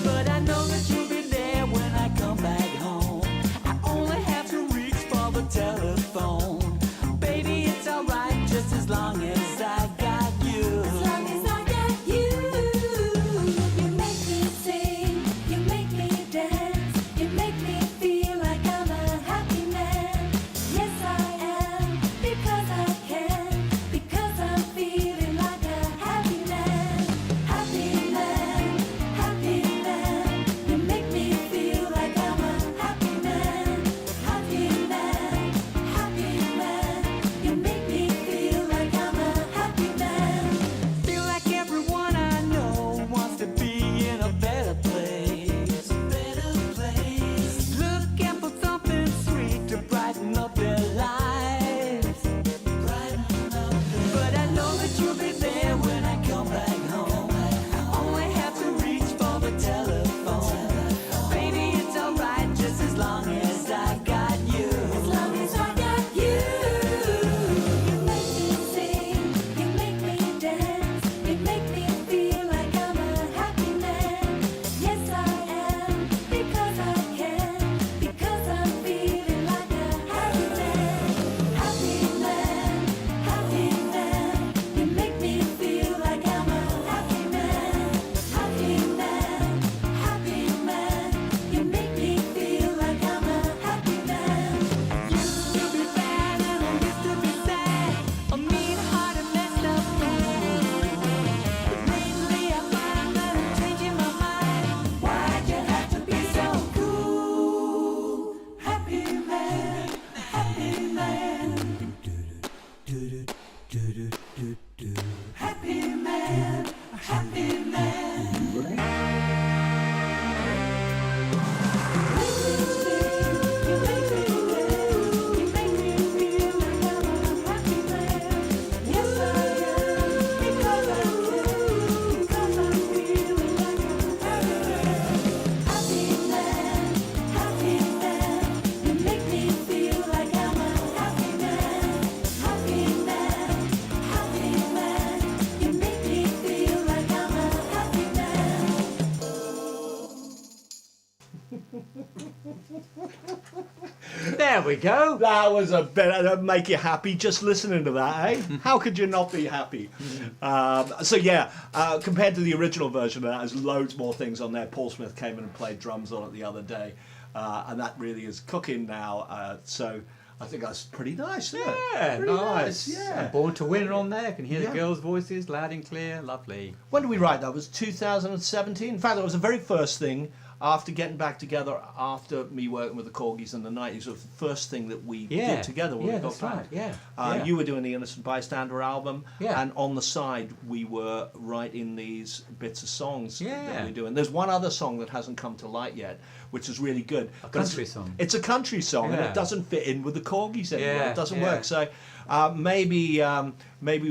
But I know that you'll be there when I come back home. I only have to reach for the telephone. Baby, it's alright just as long as I got you. As long as I got you. You make me sing, you make me dance, you make me feel like I'm a happy man. Yes, I am, because I can, because I'm feeling like a happy man. Happy man, happy man. You make me feel like I'm a happy man. Happy man, happy man. You make me feel like I'm a happy man. Feel like everyone I know wants to be in a better place. Better place. Looking for something sweet to brighten up their lives. Brighten up. But I know that you'll be there when I come back home. I only have to reach for the telephone. Baby, it's alright just as long as I got you. As long as I got you. You make me sing, you make me dance, you make me feel like I'm a happy man. Yes, I am, because I can, because I'm feeling like a happy man. Happy man, happy man. You make me feel like I'm a happy man. Happy man, happy man. You make me feel like I'm a happy man. Used to be bad and I used to be sad. A mean heart and messed up fool. But lately I find that I'm changing my mind. Why'd you have to be so cool? Happy man, happy man. Happy man, happy man. There we go. That was a bit that'd make you happy just listening to that, eh? How could you not be happy? So yeah, compared to the original version of that, there's loads more things on there. Paul Smith came in and played drums on it the other day, and that really is cooking now. So I think that's pretty nice, isn't it? Yeah, Pretty nice. Yeah. And Born to Win are on there. Can hear Yeah. the girls' voices loud and clear. Lovely. When did we write that? It was 2017. In fact, it was the very first thing after getting back together after me working with the Korgis in the 90s. It was the first thing that we did together when we got that's back. right. Yeah. You were doing the Innocent Bystander album, Yeah. and on the side we were writing these bits of songs that Yeah. we're doing. There's one other song that hasn't come to light yet, which is really good. A But country song. It's a country song, and Yeah. it doesn't fit in with the Korgis anymore. Yeah, It doesn't yeah. work. So maybe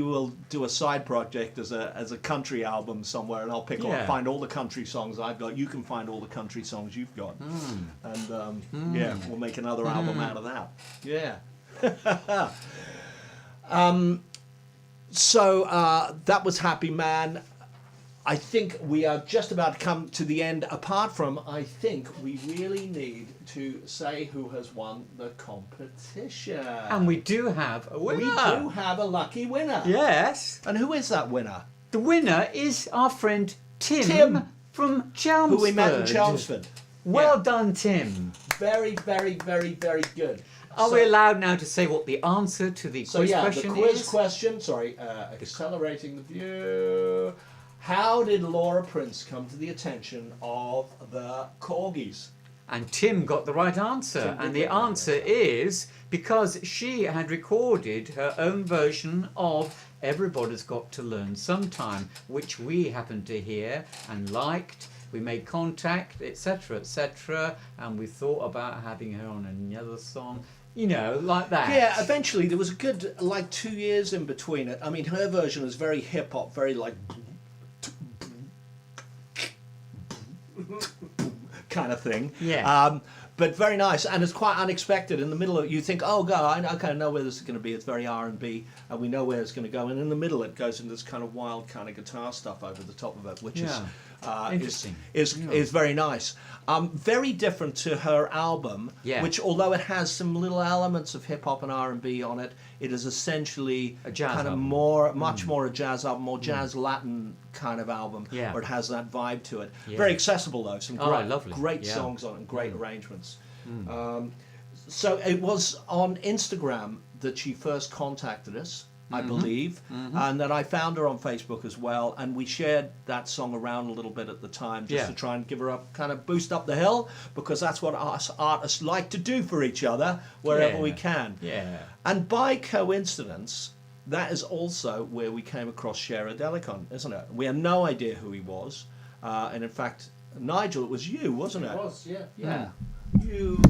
we'll do a side project as a country album somewhere, and I'll find all the country songs I've got. You can find all the country songs you've got, and we'll make another album out of that. Yeah. So that was Happy Man. I think we are just about to come to the end. Apart from, I think we really need to say who has won the competition. And we do have a winner. We do have a lucky winner. Yes. And who is that winner? The winner is our friend Tim, Tim. from Chelmsford. Who we met in Chelmsford. Well done, Tim. Very, very, very, very good. Are we allowed now to say what the answer to the quiz question the quiz is? question, accelerating the view. How did Laura Prince come to the attention of the Korgis? And Tim got the right answer. Tim did And the get the right answer is because she had recorded her own version of Everybody's Got to Learn Sometime, which we happened to hear and liked. We made contact, etc., etc., and we thought about having her on another song, you know, like that. Yeah, eventually there was a good 2 years in between it. I mean, her version is very hip hop, very kind of thing. Yeah. But very nice, and it's quite unexpected. In the middle of it, you think, oh, God, I kind of know where this is going to be. It's very R&B, and we know where it's going to go. And in the middle, it goes into this kind of wild kind of guitar stuff over the top of it, which Interesting. is very nice. Very different to her album, which, although it has some little elements of hip hop and R&B on it, it is essentially a jazz kind of album. much more a jazz album, more jazz Latin kind of album, Yeah. where it has that vibe to it. Yeah. Very accessible though, some lovely. great Yeah. songs on it, and great arrangements. So it was on Instagram that she first contacted us, I believe, and then I found her on Facebook as well, and we shared that song around a little bit at the time just to try and give her a kind of boost up the hill, because that's what us artists like to do for each other wherever we can. Yeah. And by coincidence, that is also where we came across Shara Delicon, isn't it? We had no idea who he was, and in fact, Nigel, it was you, wasn't it? It was, yeah. Yeah. You.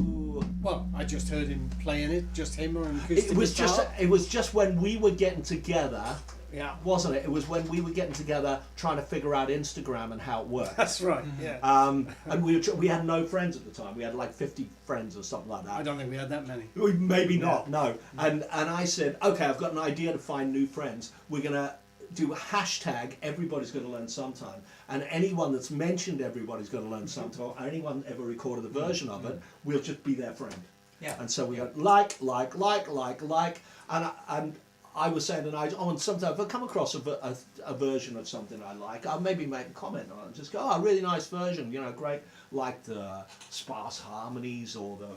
Well, I just heard him playing it, just him or an acoustic It was guitar. just when we were getting together, Yeah. wasn't it? It was when we were getting together trying to figure out Instagram and how it worked. That's right, yeah. And we had no friends at the time. We had 50 friends or something like that. I don't think we had that many. Maybe not, no. And I said, okay, I've got an idea to find new friends. We're going to do a hashtag Everybody's Going to Learn Sometime. And anyone that's mentioned Everybody's Going to Learn Sometime, or anyone ever recorded a version of it, we'll just be their friend. Yeah. And so we go like, and I was saying to Nigel, and sometimes if I come across a version of something I like, I'll maybe make a comment on it. Just go, oh, really nice version, great, like the sparse harmonies or the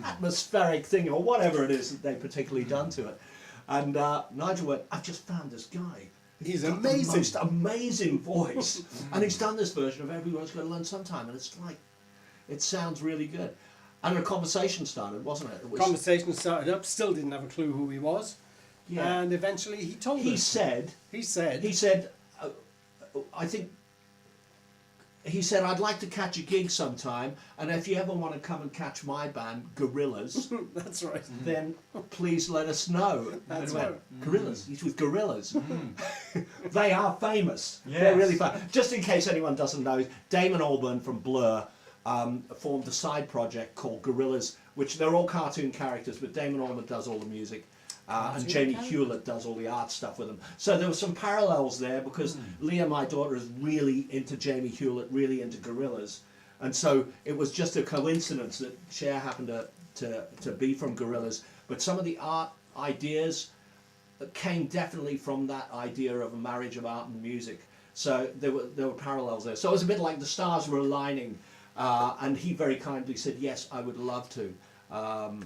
atmospheric thing or whatever it is that they particularly done to it. And Nigel went, I've just found this guy. He's got the amazing. most amazing voice, and he's done this version of Everyone's Going to Learn Sometime, and it's it sounds really good. And a conversation started, wasn't it? Conversation started up, still didn't have a clue who he was. Yeah. And eventually he told He us. said, I think, he said, I'd like to catch a gig sometime, and if you ever want to come and catch my band, Gorillas, That's right. then please let us know. That's And I went, right. Gorillas? He's with Gorillas. They are famous. Yes. They're really famous. Just in case anyone doesn't know, Damon Albarn from Blur formed a side project called Gorillas, which they're all cartoon characters, but Damon Albarn does all the music. And Jamie Hewlett does all the art stuff with them. So there were some parallels there, because Leah, my daughter, is really into Jamie Hewlett, really into Gorillas. And so it was just a coincidence that Cher happened to be from Gorillas. But some of the art ideas came definitely from that idea of a marriage of art and music. So there were parallels there. So it was a bit like the stars were aligning. And he very kindly said, yes, I would love to. Oh,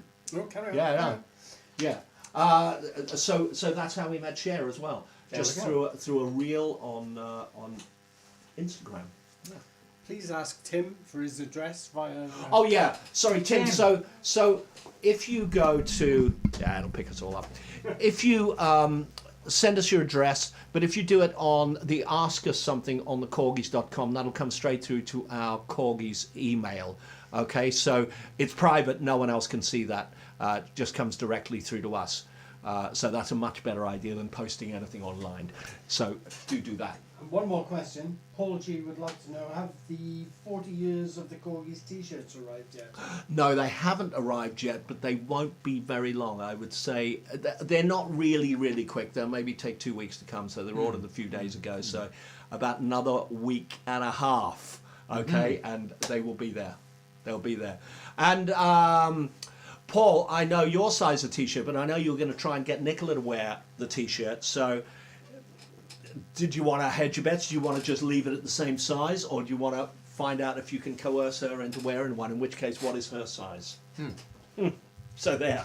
carry on. Yeah. Yeah. So that's how we met Cher as well. Just we through a reel on Instagram. Yeah. Please ask Tim for his address via. Oh yeah, sorry Tim. Tim. So if you go to it'll pick us all up. If you send us your address, but if you do it on the Ask Us Something on the Korgis.com, that'll come straight through to our Korgis email. Okay, so it's private; no one else can see that. It just comes directly through to us. So that's a much better idea than posting anything online. So do that. And one more question. Paul G would like to know: have the 40 years of the Corgis T-shirts arrived yet? No, they haven't arrived yet, but they won't be very long. I would say they're not really quick. They'll maybe take 2 weeks to come. So they were ordered a few days ago. So about another week and a half. Okay, and they will be there. They'll be there. And Paul, I know your size of T-shirt, but I know you're going to try and get Nicola to wear the T-shirt. So did you want to hedge your bets? Do you want to just leave it at the same size, or do you want to find out if you can coerce her into wearing one? In which case, what is her size? So there.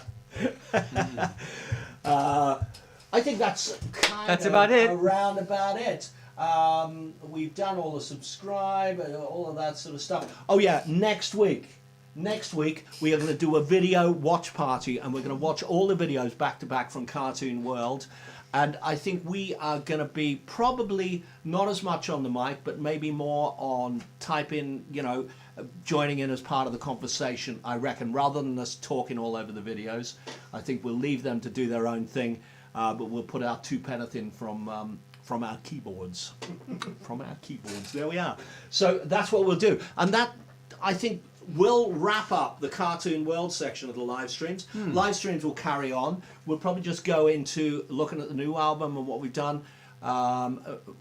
I think that's That's about it. Around about it. We've done all the subscribe and all of that sort of stuff. Oh yeah, next week we are going to do a video watch party, and we're going to watch all the videos back to back from Cartoon World. And I think we are going to be probably not as much on the mic, but maybe more on typing, joining in as part of the conversation, I reckon, rather than us talking all over the videos. I think we'll leave them to do their own thing, but we'll put our two penneth in from our keyboards. From our keyboards. There we are. So that's what we'll do. And that, I think, will wrap up the Cartoon World section of the live streams. Live streams will carry on. We'll probably just go into looking at the new album and what we've done.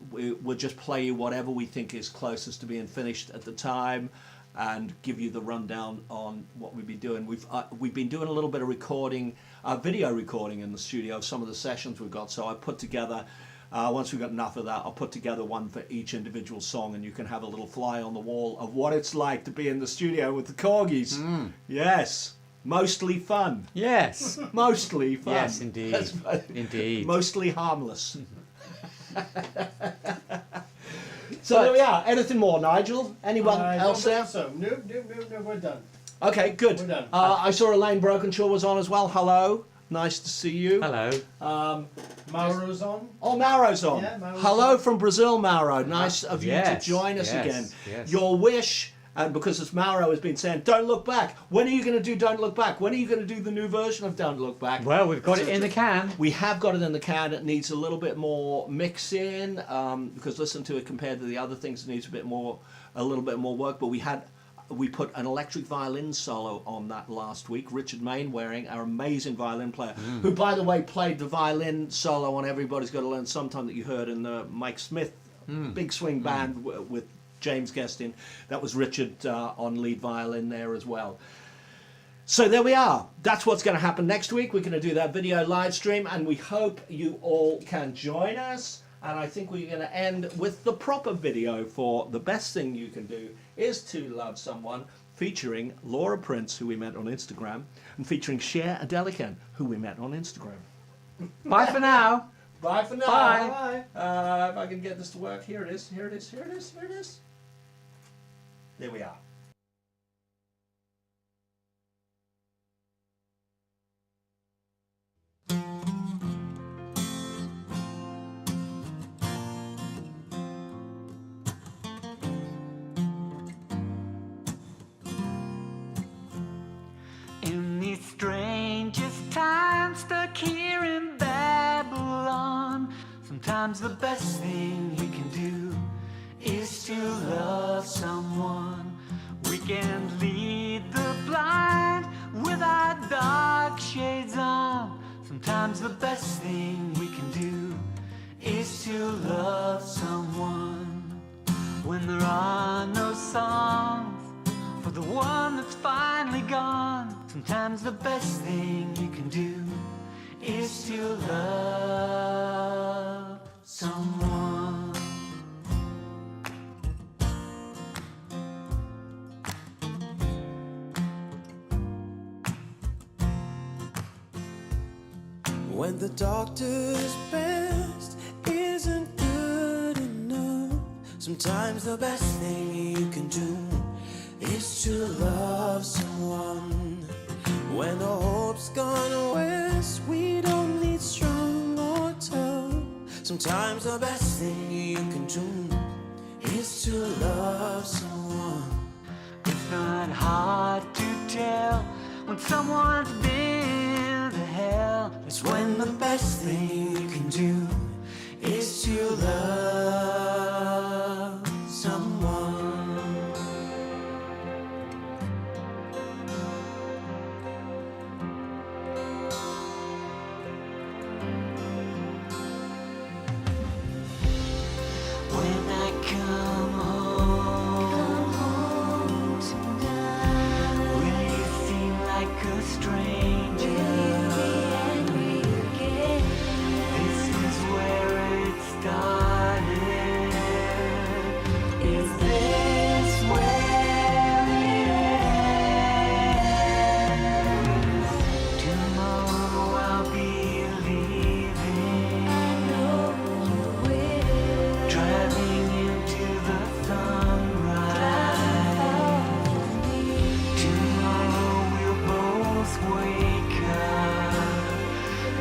We'll just play you whatever we think is closest to being finished at the time, and give you the rundown on what we've been doing. We've been doing a little bit of recording, video recording in the studio of some of the sessions we've got. So I put together, once we've got enough of that, I'll put together one for each individual song, and you can have a little fly on the wall of what it's like to be in the studio with the Corgis. Yes. Mostly fun. Yes. Mostly fun. Yes, indeed. Indeed. Mostly harmless. So there we are. Anything more, Nigel? Anyone else there? So no, we're done. Okay, good. We're done. I saw Elaine Brokenshaw was on as well. Hello. Nice to see you. Hello. Mauro's on. Oh, Mauro's on. Yeah, Mauro's Hello on. from Brazil, Mauro. Nice of you Yes, to join us yes, again. yes. Your wish, and because as Mauro has been saying, don't look back. When are you going to do Don't Look Back? When are you going to do the new version of Don't Look Back? Well, we've got it in the can. We have got it in the can. It needs a little bit more mixing, because listen to it compared to the other things, it needs a little bit more work. But we put an electric violin solo on that last week. Richard Mainwaring, our amazing violin player, who, by the way, played the violin solo on Everybody's Got to Learn Sometime that you heard in the Mike Smith Big Swing Band with James Guestin. That was Richard on lead violin there as well. So there we are. That's what's going to happen next week. We're going to do that video live stream, and we hope you all can join us. And I think we're going to end with the proper video for The Best Thing You Can Do Is to Love Someone, featuring Laura Prince, who we met on Instagram, and featuring Cher Adelican, who we met on Instagram. Bye for now. Bye for now. Bye. If I can get this to work. Here it is. Here it is. Here it is. Here it is. There we are. In these strangest times, stuck here in Babylon, sometimes the best thing we can do is to love someone. We can lead the blind with our dark shades on. Sometimes the best thing we can do is to love someone. When there are no songs for the one that's finally gone, sometimes the best thing you can do is to love someone. When the doctor's best isn't good enough, sometimes the best thing you can do is to love someone. When the hope's gone west, we don't need strong or tough. Sometimes the best thing you can do is to love someone. It's not hard to tell when someone's been to hell. It's when the best thing you can do is to love someone. When I come home tonight, will you seem like a stranger? This is where it started. Is this where it ends? Tomorrow I'll be leaving. Driving into the sunrise. Tomorrow we'll both wake up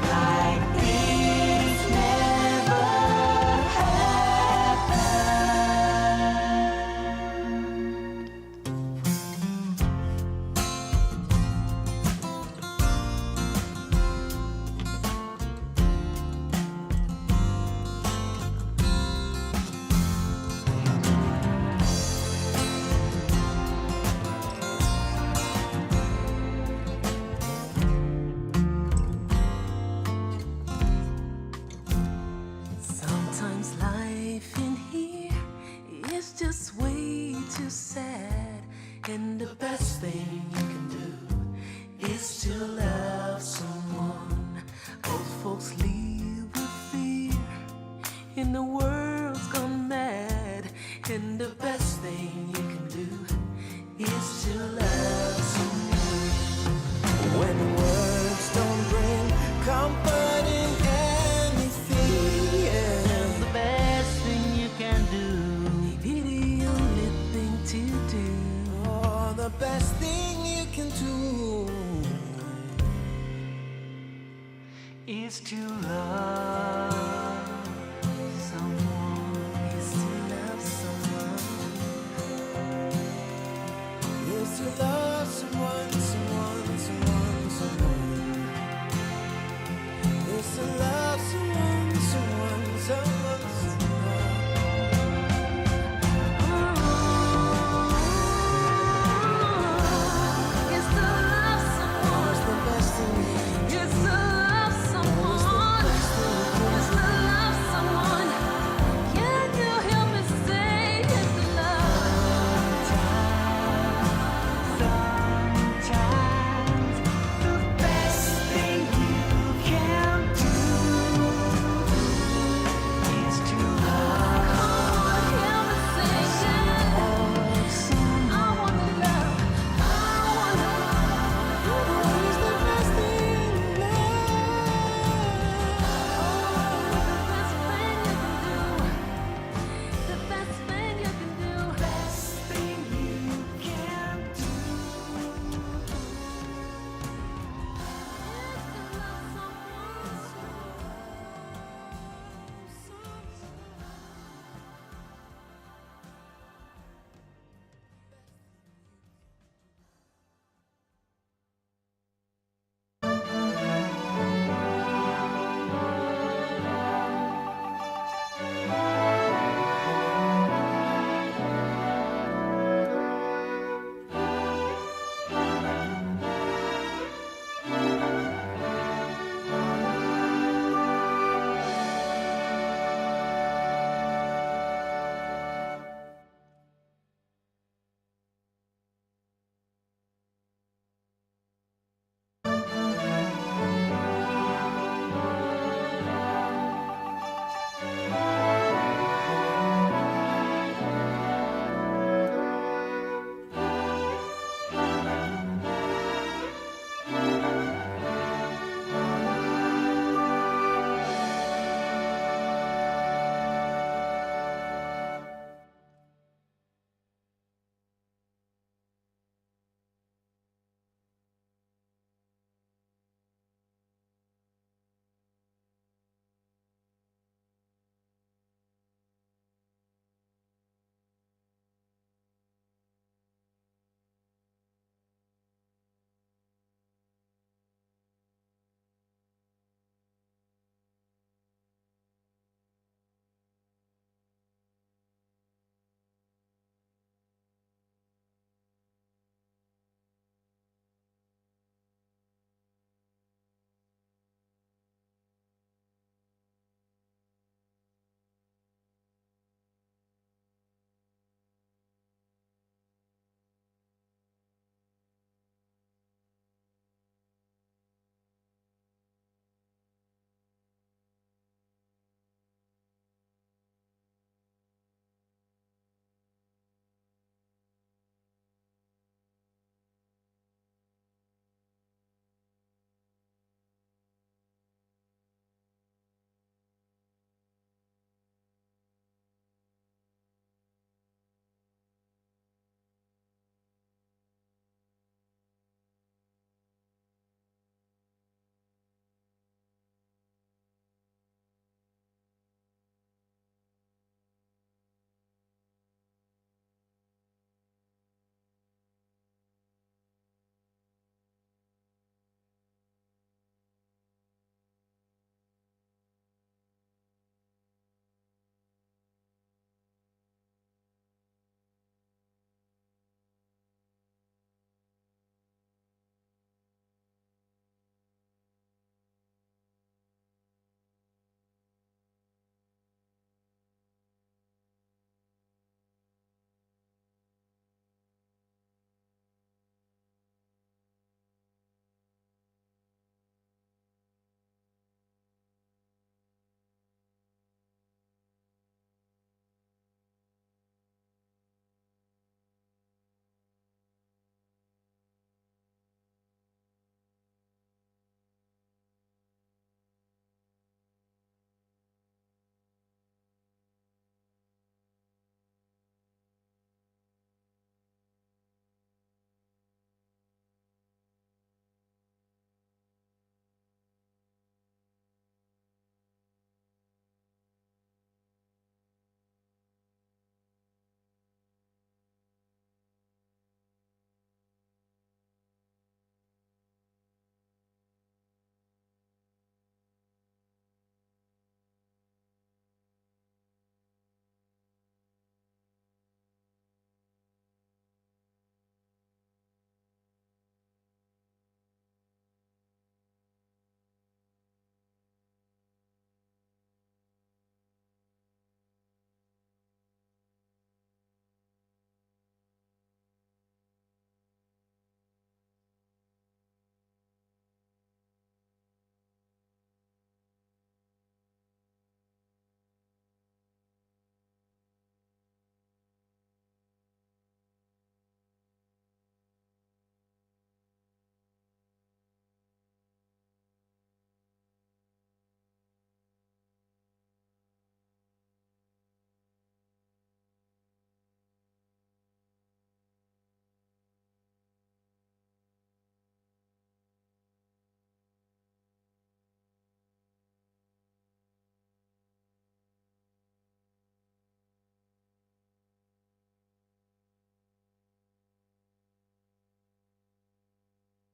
like this never happened. Sometimes life in here is just way too sad, and the best thing you can do is to love someone. Old folks live with fear, and the world's gone mad, and the best thing you can do is to love someone. When words don't bring comfort in anything, yeah, The best thing you can do maybe the only thing to do. Oh, the best thing you can do is to love someone. is to love someone. Is to love someone.